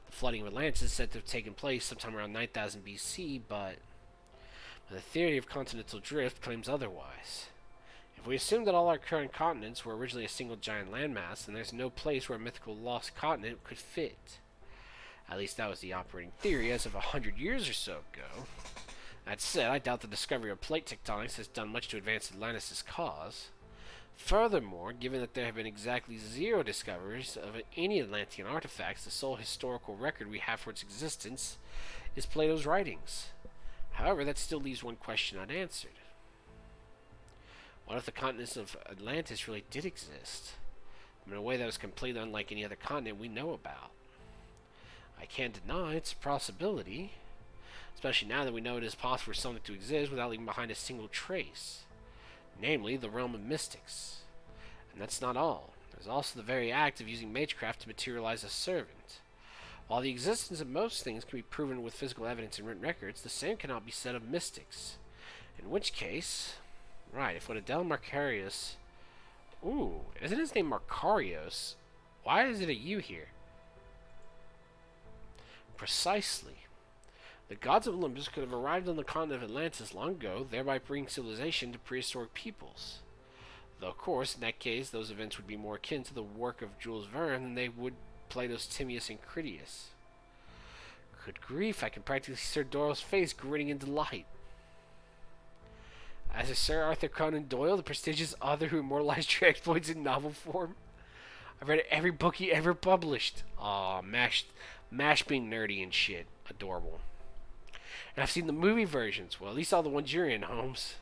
The flooding of Atlantis is said to have taken place sometime around 9000 BC, but the theory of continental drift claims otherwise. If we assume that all our current continents were originally a single giant landmass, then there's no place where a mythical lost continent could fit. At least that was the operating theory as of 100 years or so ago. That said, I doubt the discovery of plate tectonics has done much to advance Atlantis' cause. Furthermore, given that there have been exactly 0 discoveries of any Atlantean artifacts, the sole historical record we have for its existence is Plato's writings. However, that still leaves one question unanswered. What if the continents of Atlantis really did exist? in a way that was completely unlike any other continent we know about. I can't deny it's a possibility, especially now that we know it is possible for something to exist without leaving behind a single trace, namely the realm of mystics. And that's not all. There's also the very act of using magecraft to materialize a servant. While the existence of most things can be proven with physical evidence and written records, the same cannot be said of mystics. In which case, right, if Goredolf Macarius... Ooh, isn't his name Macarios? Why is it a U here? Precisely. The gods of Olympus could have arrived on the continent of Atlantis long ago, thereby bringing civilization to prehistoric peoples. Though, of course, in that case, those events would be more akin to the work of Jules Verne than they would Plato's Timaeus and Critias. Good grief, I can practically see Sir Doyle's face grinning in delight. As is Sir Arthur Conan Doyle, the prestigious author who immortalized your exploits in novel form? I've read every book he ever published. Aw, Mash being nerdy and shit. Adorable. And I've seen the movie versions. Well, at least all the ones you're in, Holmes.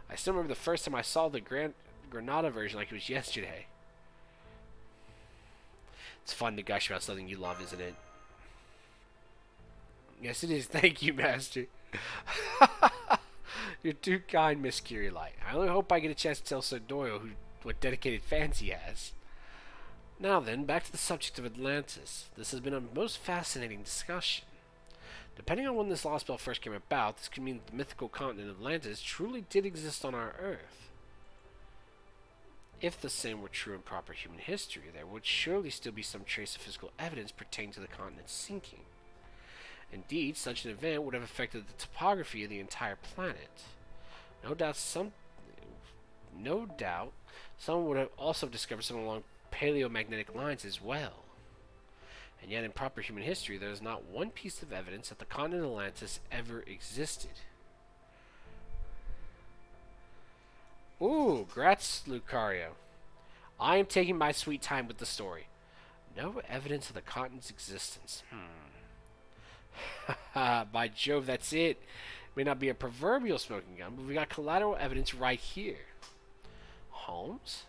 I still remember the first time I saw the Granada version like it was yesterday. It's fun to gush about something you love, isn't it? Yes, it is. Thank you, Master. You're too kind, Miss Curilight. I only hope I get a chance to tell Sir Doyle what dedicated fans he has. Now then, back to the subject of Atlantis. This has been a most fascinating discussion. Depending on when this Lostbelt first came about, this could mean that the mythical continent of Atlantis truly did exist on our Earth. If the same were true in proper human history, there would surely still be some trace of physical evidence pertaining to the continent's sinking. Indeed, such an event would have affected the topography of the entire planet. No doubt someone would have also discovered something along paleomagnetic lines as well. And yet in proper human history, there is not one piece of evidence that the continent of Atlantis ever existed. Ooh, grats, Lucario. I am taking my sweet time with the story. No evidence of the continent's existence. By Jove, that's it. May not be a proverbial smoking gun, but we got collateral evidence right here. Holmes?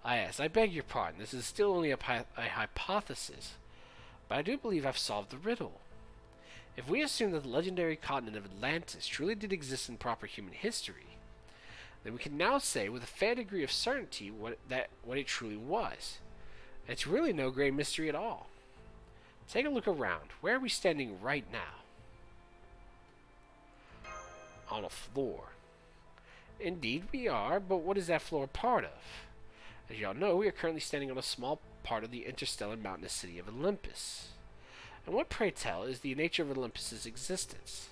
Ah, yes, I beg your pardon. This is still only a hypothesis, but I do believe I've solved the riddle. If we assume that the legendary continent of Atlantis truly did exist in proper human history, then we can now say with a fair degree of certainty what it truly was. It's really no great mystery at all. Take a look around. Where are we standing right now? On a floor. Indeed we are, but what is that floor part of? As y'all know, we are currently standing on a small part of the interstellar mountainous city of Olympus. And what, pray tell, is the nature of Olympus's existence?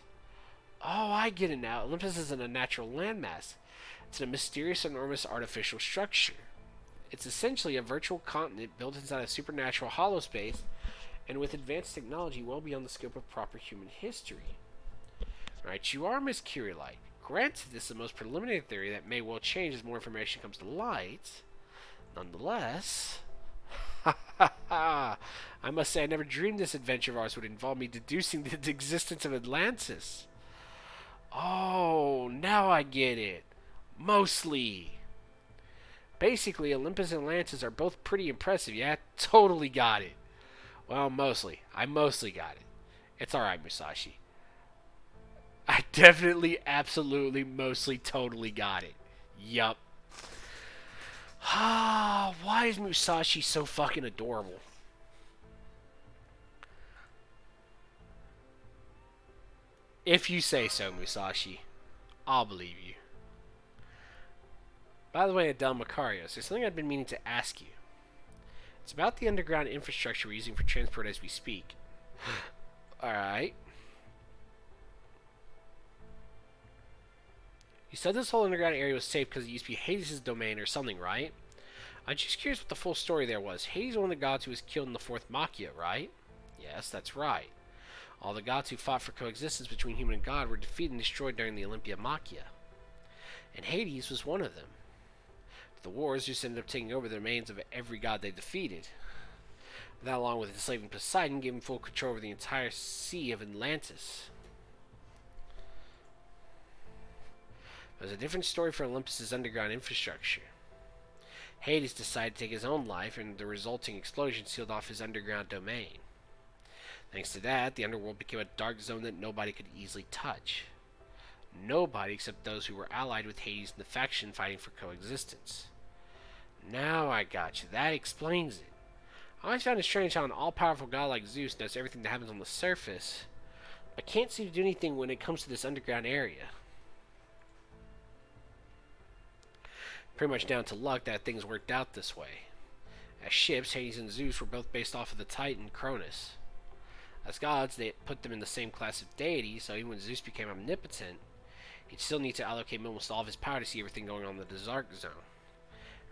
Oh, I get it now. Olympus isn't a natural landmass. It's a mysterious, enormous artificial structure. It's essentially a virtual continent built inside a supernatural hollow space and with advanced technology well beyond the scope of proper human history. Right, you are Miss Curilight. Granted, this is the most preliminary theory that may well change as more information comes to light. Nonetheless... I must say I never dreamed this adventure of ours would involve me deducing the existence of Atlantis. Oh, now I get it. Mostly. Basically, Olympus and Atlantis are both pretty impressive. Yeah, totally got it. Well, mostly. I mostly got it. It's alright, Musashi. I definitely, absolutely, mostly, totally got it. Yup. Why is Musashi so fucking adorable? If you say so, Musashi, I'll believe you. By the way, Adele Macarios, there's something I've been meaning to ask you. It's about the underground infrastructure we're using for transport as we speak. Alright. You said this whole underground area was safe because it used to be Hades' domain or something, right? I'm just curious what the full story there was. Hades was one of the gods who was killed in the fourth Machia, right? Yes, that's right. All the gods who fought for coexistence between human and god were defeated and destroyed during the Olympia Machia. And Hades was one of them. The wars just ended up taking over the remains of every god they defeated. That, along with enslaving Poseidon, gave him full control over the entire sea of Atlantis. There's a different story for Olympus's underground infrastructure. Hades decided to take his own life, and the resulting explosion sealed off his underground domain. Thanks to that, the underworld became a dark zone that nobody could easily touch. Nobody except those who were allied with Hades and the faction fighting for coexistence. Now I got you. That explains it. I always found it strange how an all-powerful god like Zeus knows everything that happens on the surface, but can't seem to do anything when it comes to this underground area. Pretty much down to luck that things worked out this way. As ships, Hades and Zeus were both based off of the Titan Cronus. As gods, they put them in the same class of deity, so even when Zeus became omnipotent, he'd still need to allocate almost all of his power to see everything going on in the Dark Zone.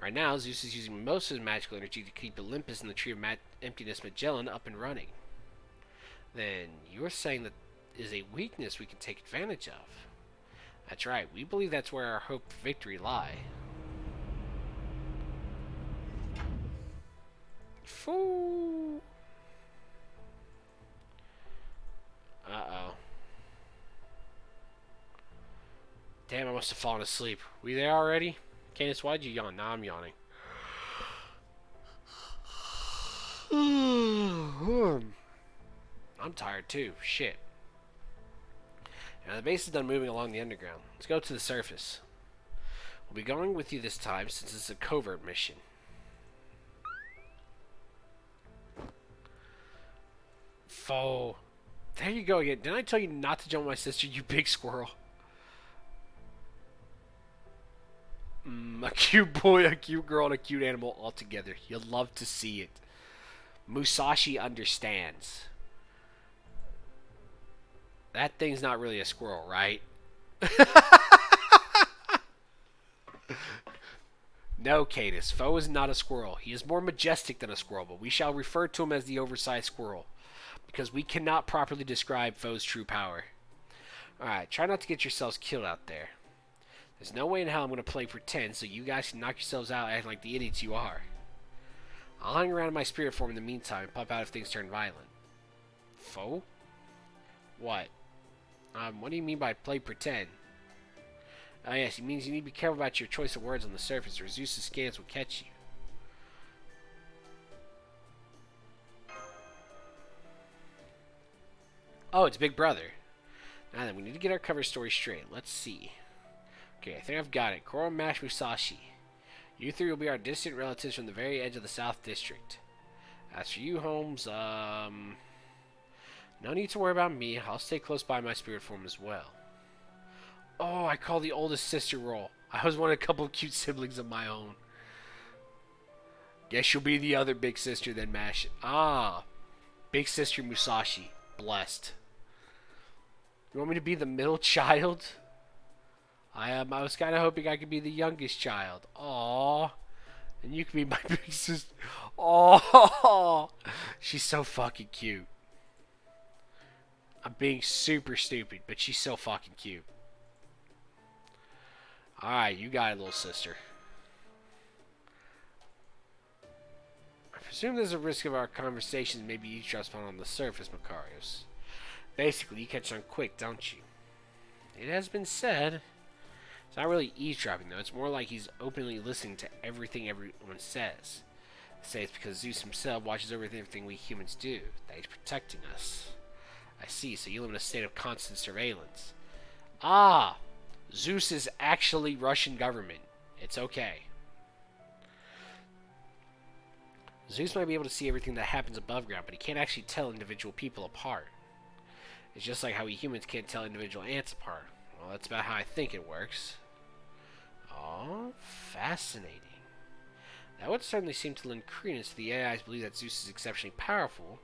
Right now, Zeus is using most of his magical energy to keep Olympus and the Tree of Emptiness Magellan up and running. Then, you're saying that is a weakness we can take advantage of. That's right, we believe that's where our hope for victory lie. Fool! Uh-oh. Damn, I must have fallen asleep. We there already? Candace, why'd you yawn? Now I'm yawning. I'm tired too. Shit. Now the base is done moving along the underground. Let's go to the surface. We'll be going with you this time since it's a covert mission. Foe. There you go again. Didn't I tell you not to jump my sister, you big squirrel? A cute boy, a cute girl, and a cute animal all together. You'll love to see it. Musashi understands. That thing's not really a squirrel, right? No, Cadus. Foe is not a squirrel. He is more majestic than a squirrel, but we shall refer to him as the oversized squirrel, because we cannot properly describe Foe's true power. Alright, try not to get yourselves killed out there. There's no way in hell I'm going to play pretend so you guys can knock yourselves out acting like the idiots you are. I'll hang around in my spirit form in the meantime and pop out if things turn violent. Foe? What? What do you mean by play pretend? Oh yes, it means you need to be careful about your choice of words on the surface or Zeus's scans will catch you. Oh, it's Big Brother. Now then, we need to get our cover story straight. Let's see. Okay, I think I've got it. Koro Mash Musashi. You three will be our distant relatives from the very edge of the South District. As for you, Holmes, no need to worry about me. I'll stay close by my spirit form as well. Oh, I call the oldest sister role. I was one of a couple of cute siblings of my own. Guess you'll be the other big sister then, Mash. Ah, big sister Musashi. Blessed. You want me to be the middle child? I was kind of hoping I could be the youngest child. Aww. And you could be my big sister. Aww. She's so fucking cute. I'm being super stupid, but she's so fucking cute. Alright, you got it, little sister. I presume there's a risk of our conversations maybe eavesdropping on the surface, Macarius. Basically, you catch on quick, don't you? It has been said. It's not really eavesdropping, though. It's more like he's openly listening to everything everyone says. I say it's because Zeus himself watches over everything we humans do, that he's protecting us. I see, so you live in a state of constant surveillance. Ah! Zeus is actually Russian government. It's okay. Zeus might be able to see everything that happens above ground, but he can't actually tell individual people apart. It's just like how we humans can't tell individual ants apart. Well, that's about how I think it works. Oh, fascinating. That would certainly seem to lend credence to the AI's belief that Zeus is exceptionally powerful,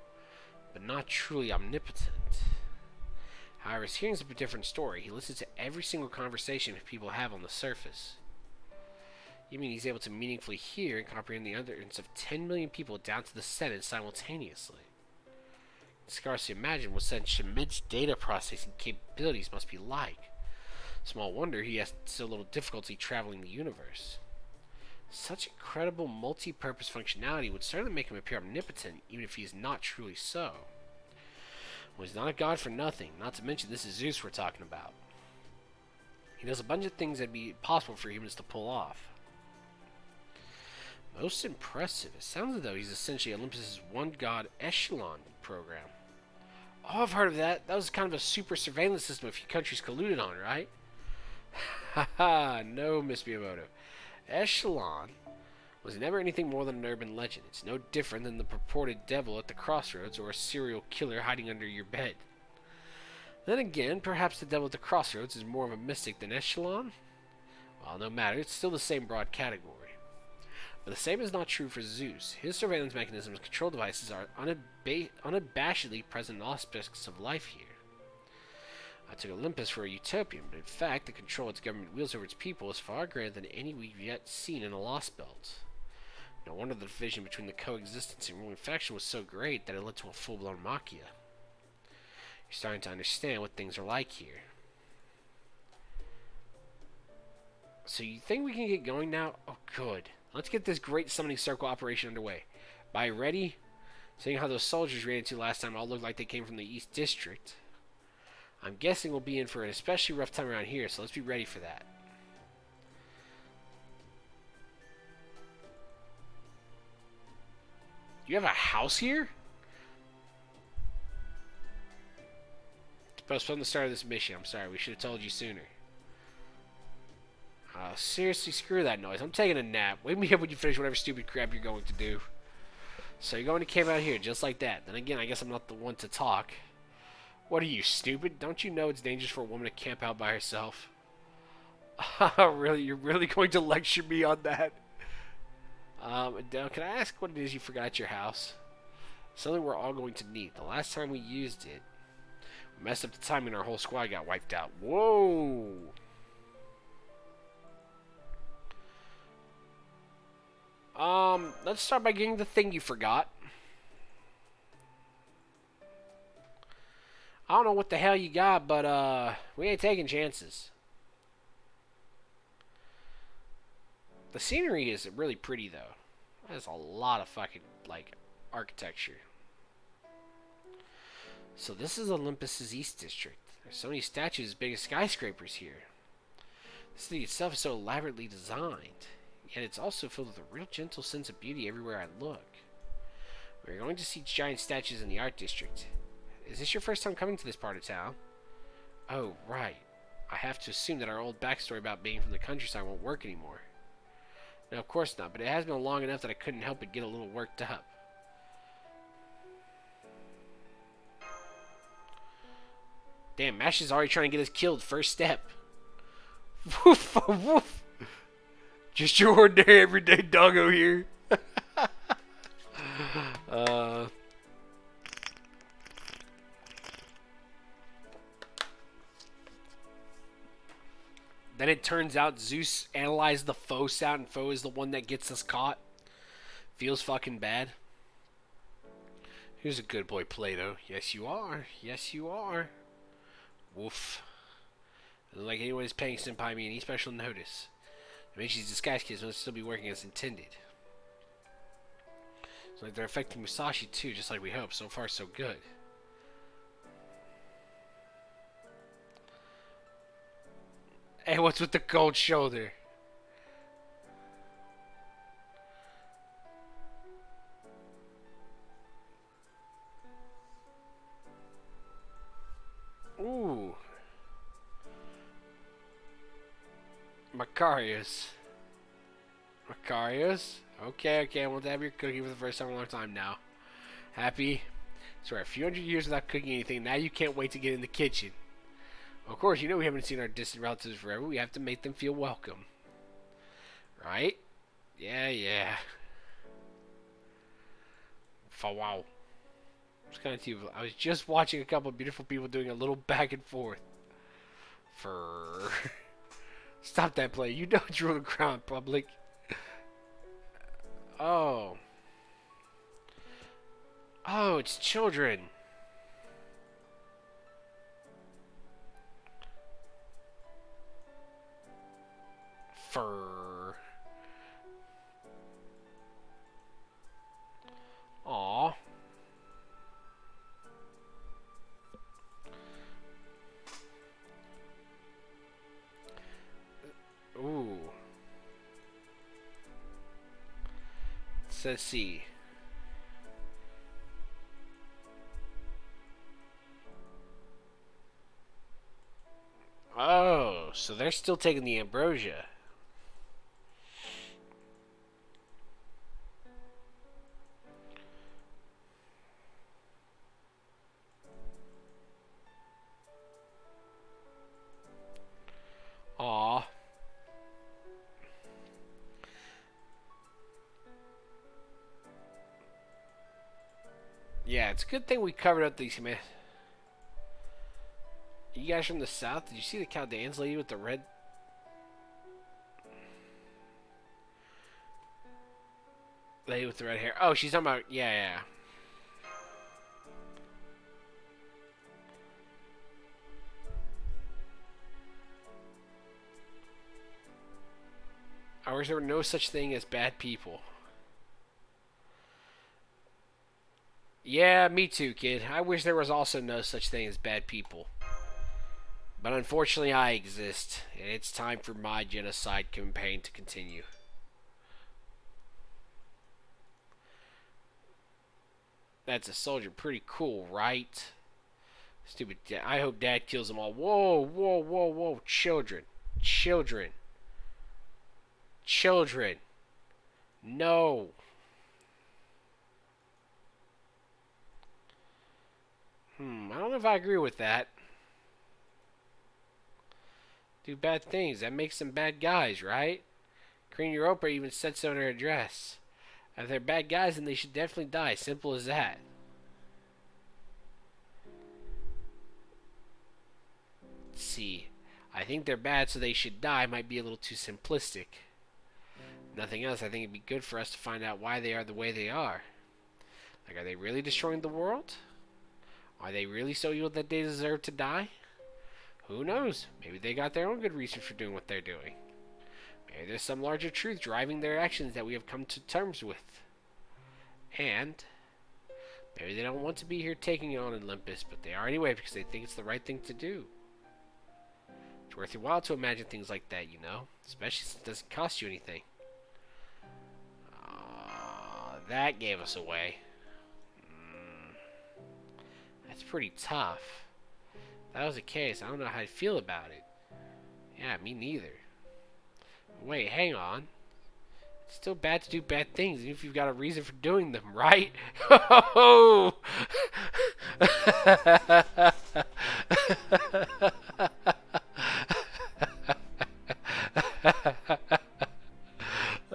but not truly omnipotent. However, his hearing's a different story. He listens to every single conversation people have on the surface. You mean he's able to meaningfully hear and comprehend the utterance of 10 million people down to the Senate simultaneously? It's scarcely imagine what such immense data processing capabilities must be like. Small wonder he has so little difficulty traveling the universe. Such incredible multi-purpose functionality would certainly make him appear omnipotent, even if he is not truly so. Well, he's not a god for nothing, not to mention this is Zeus we're talking about. He does a bunch of things that'd be possible for humans to pull off. Most impressive. It sounds as though he's essentially Olympus's one god echelon program. Oh, I've heard of that. That was kind of a super surveillance system a few countries colluded on, right? Haha, no, Miss Miyamoto. Echelon was never anything more than an urban legend. It's no different than the purported devil at the crossroads or a serial killer hiding under your bed. Then again, perhaps the devil at the crossroads is more of a mystic than Echelon? Well, no matter, it's still the same broad category. But the same is not true for Zeus. His surveillance mechanisms and control devices are unabashedly present in all aspects of life here. I took Olympus for a utopian, but in fact, the control its government wields over its people is far greater than any we've yet seen in a Lostbelt. No wonder the division between the coexistence and ruling faction was so great that it led to a full-blown Machia. You're starting to understand what things are like here. So you think we can get going now? Oh, good. Let's get this great summoning circle operation underway. By ready? Seeing how those soldiers ran into last time all looked like they came from the East District. I'm guessing we'll be in for an especially rough time around here, so let's be ready for that. You have a house here? Postpone the start of this mission. I'm sorry, we should have told you sooner. Seriously, screw that noise. I'm taking a nap. Wake me up when you finish whatever stupid crap you're going to do. So you're going to camp out here, just like that. Then again, I guess I'm not the one to talk. What are you, stupid? Don't you know it's dangerous for a woman to camp out by herself? Really? You're really going to lecture me on that? Adele, can I ask what it is you forgot at your house? Something we're all going to need. The last time we used it, we messed up the timing and our whole squad got wiped out. Whoa! Let's start by getting the thing you forgot. I don't know what the hell you got, but, we ain't taking chances. The scenery is really pretty, though. There's a lot of fucking, like, architecture. So this is Olympus's East District. There's so many statues as big as skyscrapers here. The city itself is so elaborately designed, yet it's also filled with a real gentle sense of beauty everywhere I look. We're going to see giant statues in the art district. Is this your first time coming to this part of town? Oh, right. I have to assume that our old backstory about being from the countryside won't work anymore. No, of course not, but it has been long enough that I couldn't help but get a little worked up. Damn, Mash is already trying to get us killed. First step. Woof, woof. Just your ordinary everyday doggo here. Then it turns out Zeus analyzed the foe sound and foe is the one that gets us caught. Feels fucking bad. Here's a good boy, Plato. Yes, you are. Yes, you are. Woof. Doesn't like anyone is paying Senpai me any special notice. It makes these disguise kids must still be working as intended. It's like they're affecting Musashi too, just like we hoped. So far, so good. Hey, what's with the cold shoulder? Ooh. Macarius. Macarius? Okay, I won't have your cookie for the first time in a long time now. Happy? So we're a few hundred years without cooking anything. Now you can't wait to get in the kitchen. Of course, you know we haven't seen our distant relatives forever. We have to make them feel welcome. Right? Yeah. Wow. It's kind of cute. I was just watching a couple of beautiful people doing a little back and forth. Stop that play. You know it's ruling the crown public. Oh. Oh, it's children. Aw. Ooh. So let's see. Oh, so they're still taking the ambrosia. Aw. Yeah, it's a good thing we covered up these, man. You guys from the south, did you see the Chaldeans lady with the red? Lady with the red hair. Oh, she's talking about, yeah. I wish there were no such thing as bad people. Yeah, me too, kid. I wish there was also no such thing as bad people. But unfortunately, I exist, and it's time for my genocide campaign to continue. That's a soldier. Pretty cool, right? Stupid. I hope Dad kills them all. Whoa. Children. Children. Children. No. I don't know if I agree with that. Do bad things. That makes them bad guys, right? Queen Europa even said so in her address. If they're bad guys, then they should definitely die. Simple as that. Let's see. I think they're bad, so they should die might be a little too simplistic. Nothing else, I think it'd be good for us to find out why they are the way they are. Like, are they really destroying the world? Are they really so evil that they deserve to die? Who knows? Maybe they got their own good reason for doing what they're doing. Maybe there's some larger truth driving their actions that we have come to terms with. And maybe they don't want to be here taking on Olympus, but they are anyway because they think it's the right thing to do. It's worth your while to imagine things like that, you know? Especially since it doesn't cost you anything. That gave us away. That's pretty tough. If that was the case, I don't know how I feel about it. Yeah, me neither. Wait, hang on. It's still bad to do bad things, even if you've got a reason for doing them, right? Oh!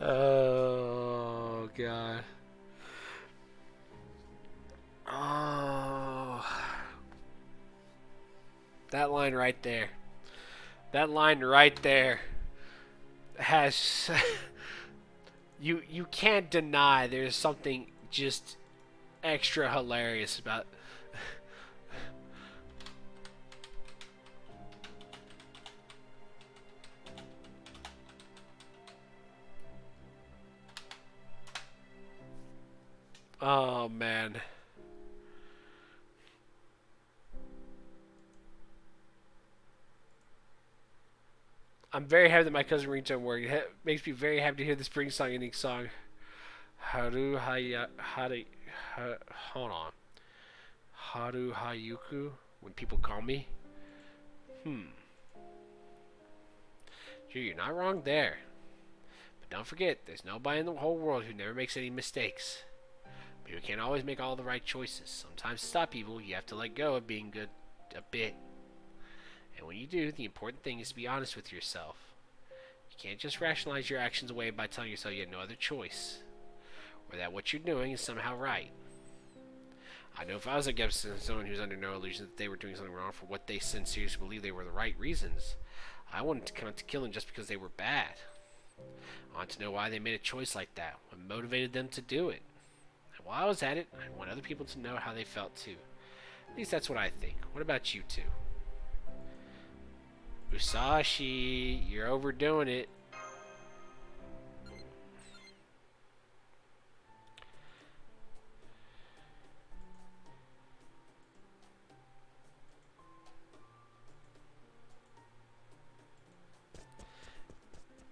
Oh, God. Oh. That line right there. That line right there has you can't deny there's something just extra hilarious about. Oh man. I'm very happy that my cousin ringtone worked. It makes me very happy to hear the spring song ending song. Haru Haya Hari hold on. Haru Hayuku when people call me. Gee, you're not wrong there. But don't forget, there's nobody in the whole world who never makes any mistakes. But you can't always make all the right choices. Sometimes to stop evil, you have to let go of being good a bit. And when you do, the important thing is to be honest with yourself. You can't just rationalize your actions away by telling yourself you have no other choice, or that what you're doing is somehow right. I know if I was against someone who's under no illusion that they were doing something wrong for what they sincerely believe they were the right reasons, I wouldn't come to kill them just because they were bad. I want to know why they made a choice like that, what motivated them to do it. And while I was at it, I want other people to know how they felt too. At least that's what I think. What about you two? Musashi, you're overdoing it.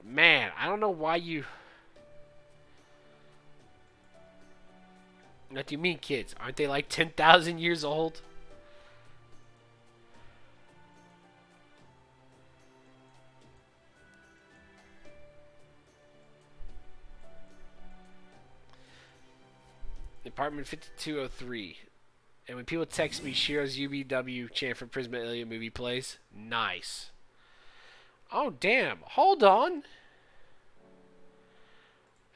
Man, I don't know why you... What do you mean, kids? Aren't they like 10,000 years old? Apartment 5203. And when people text me Shiro's UBW chant from Prisma Alien movie plays, nice. Oh, damn. Hold on.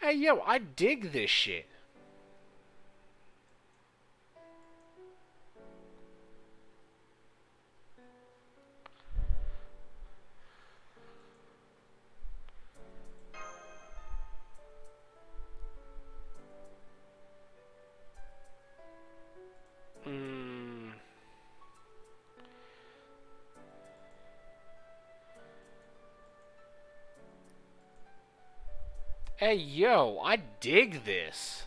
Hey, yo, I dig this shit. Hey, yo, I dig this.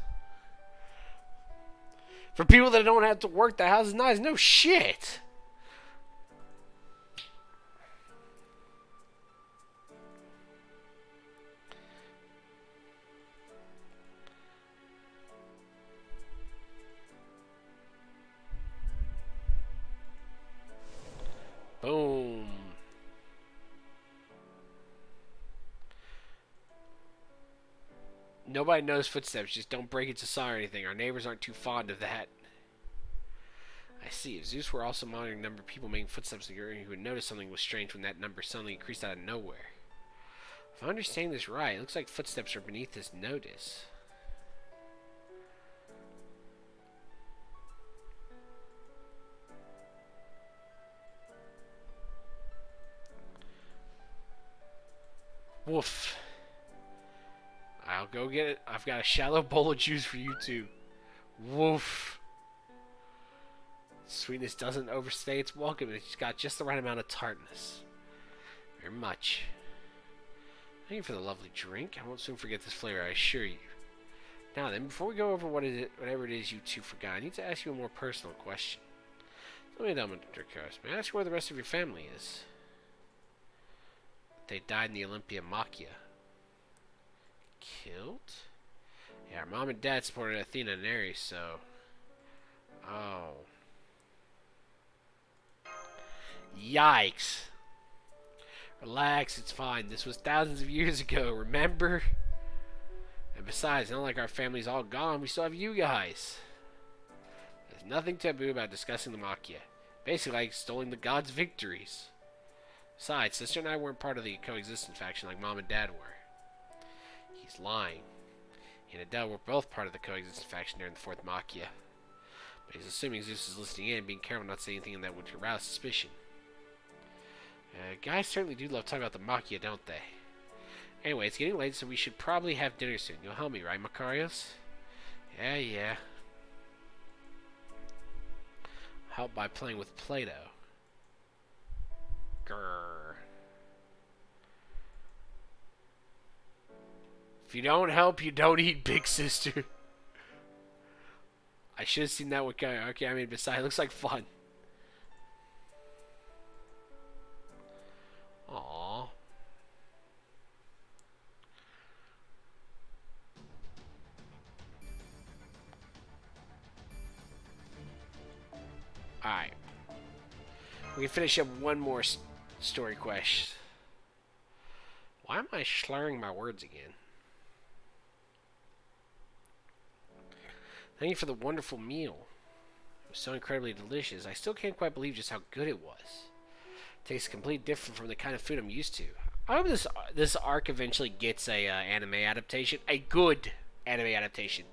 For people that don't have to work, the house is nice. No shit. Boom. Nobody knows footsteps. Just don't break into saw or anything. Our neighbors aren't too fond of that. I see. If Zeus were also monitoring the number of people making footsteps in the area, he would notice something was strange when that number suddenly increased out of nowhere. If I understand this right, it looks like footsteps are beneath this notice. Woof. I'll go get it. I've got a shallow bowl of juice for you too. Woof. Sweetness doesn't overstay its welcome, and it's got just the right amount of tartness. Very much. Thank you for the lovely drink. I won't soon forget this flavor, I assure you. Now then, before we go over whatever it is you two forgot, I need to ask you a more personal question. Tell me, Dracarys, may I ask where the rest of your family is? They died in the Olympia Machia. Killed? Yeah, our mom and dad supported Athena and Ares, so... Oh. Yikes. Relax, it's fine. This was thousands of years ago, remember? And besides, not like our family's all gone, we still have you guys. There's nothing taboo about discussing the Machia. Basically like extolling the gods' victories. Besides, Sister and I weren't part of the coexistence faction like Mom and Dad were. He's lying. He and Adele were both part of the coexistence faction during the Fourth Machia. But he's assuming Zeus is listening in and being careful not to say anything that would arouse suspicion. Guys certainly do love talking about the Machia, don't they? Anyway, it's getting late, so we should probably have dinner soon. You'll help me, right, Makarios? Yeah. Help by playing with Play-Doh. Grrr. If you don't help, you don't eat, big sister. I should have seen that with guy. Okay, I mean, besides, it looks like fun. Aww. Alright. We can finish up one more story quest. Why am I slurring my words again? Thank you for the wonderful meal. It was so incredibly delicious. I still can't quite believe just how good it was. It tastes completely different from the kind of food I'm used to. I hope this arc eventually gets a anime adaptation. A good anime adaptation.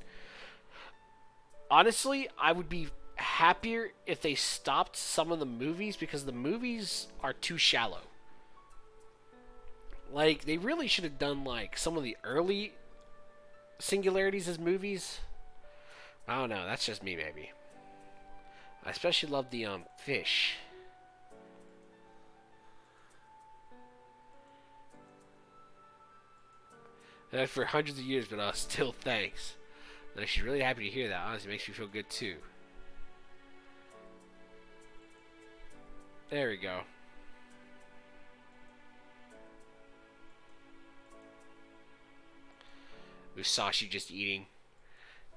Honestly, I would be happier if they stopped some of the movies because the movies are too shallow. Like, they really should have done, like, some of the early singularities as movies. I don't know. That's just me, maybe. I especially love the, fish. For hundreds of years, but still thanks. And she's really happy to hear that. Honestly, it makes me feel good, too. There we go. Musashi just eating.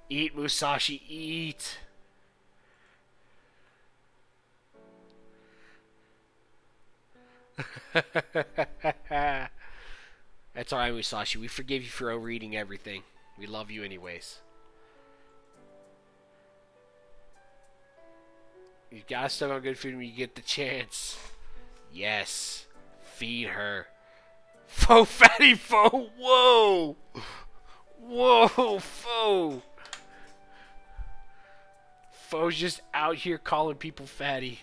Eat, Musashi, eat. That's alright, Musashi. We forgive you for overeating everything. We love you anyways. You've got to stock on good food when you get the chance. Yes. Feed her. Faux fatty faux. Whoa. Whoa, faux. Faux's just out here calling people fatty.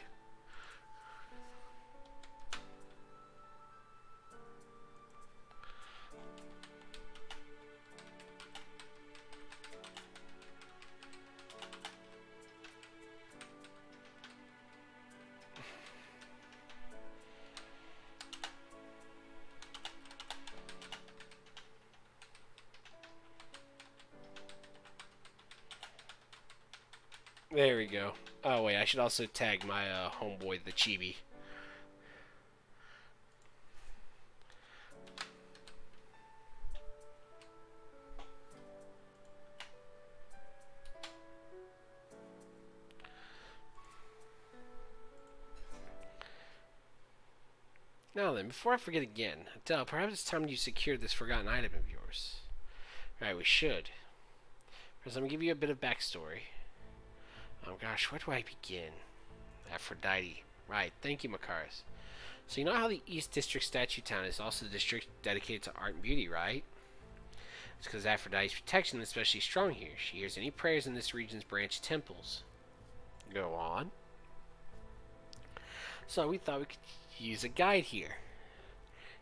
There we go. Oh, wait, I should also tag my homeboy, the Chibi. Now then, before I forget again, Adele, perhaps it's time you secure this forgotten item of yours. Right, we should. First, I'm going to give you a bit of backstory. Oh gosh, where do I begin? Aphrodite. Right, thank you, Makaris. So you know how the East District Statue Town is also the district dedicated to art and beauty, right? It's because Aphrodite's protection is especially strong here. She hears any prayers in this region's branch temples. Go on. So we thought we could use a guide here.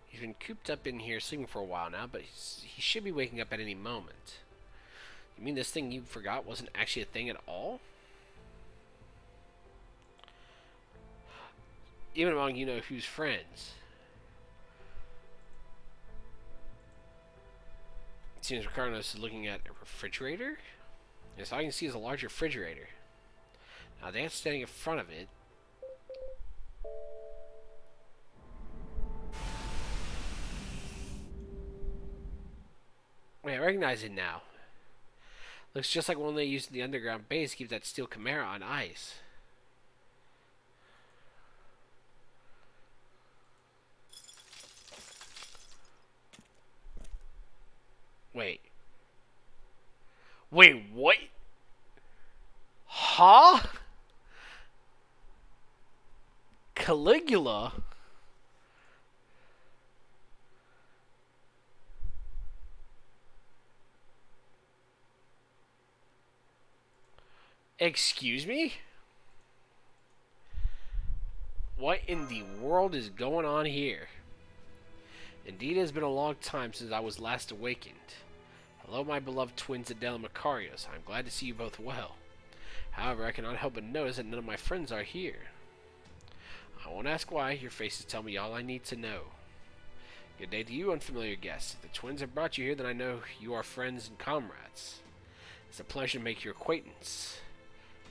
He's been cooped up in here sleeping for a while now, but he should be waking up at any moment. You mean this thing you forgot wasn't actually a thing at all? Even among you-know-who's friends. It seems Ricardo's is looking at a refrigerator? Yes, all I can see is a large refrigerator. Now, that's standing in front of it. Wait, I recognize it now. Looks just like one they used in the underground base to keep that steel chimera on ice. Wait. Wait, what? Huh? Caligula? Excuse me? What in the world is going on here? Indeed, it has been a long time since I was last awakened. Hello, my beloved twins Adele and Macarius. I'm glad to see you both well. However, I cannot help but notice that none of my friends are here. I won't ask why. Your faces tell me all I need to know. Good day to you, unfamiliar guests. If the twins have brought you here, then I know you are friends and comrades. It's a pleasure to make your acquaintance.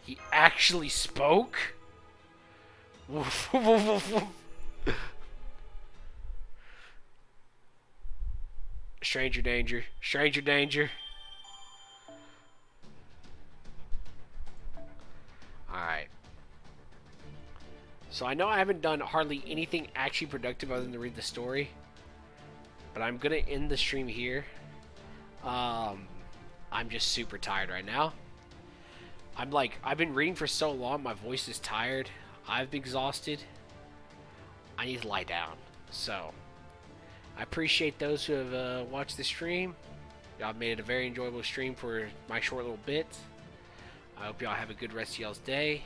He actually spoke? Stranger danger. Stranger danger. Alright. So I know I haven't done hardly anything actually productive other than to read the story. But I'm going to end the stream here. I'm just super tired right now. I've been reading for so long, my voice is tired. I've been exhausted. I need to lie down. So, I appreciate those who have watched the stream. Y'all made it a very enjoyable stream for my short little bit. I hope y'all have a good rest of y'all's day.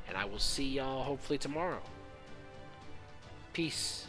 And I will see y'all hopefully tomorrow. Peace.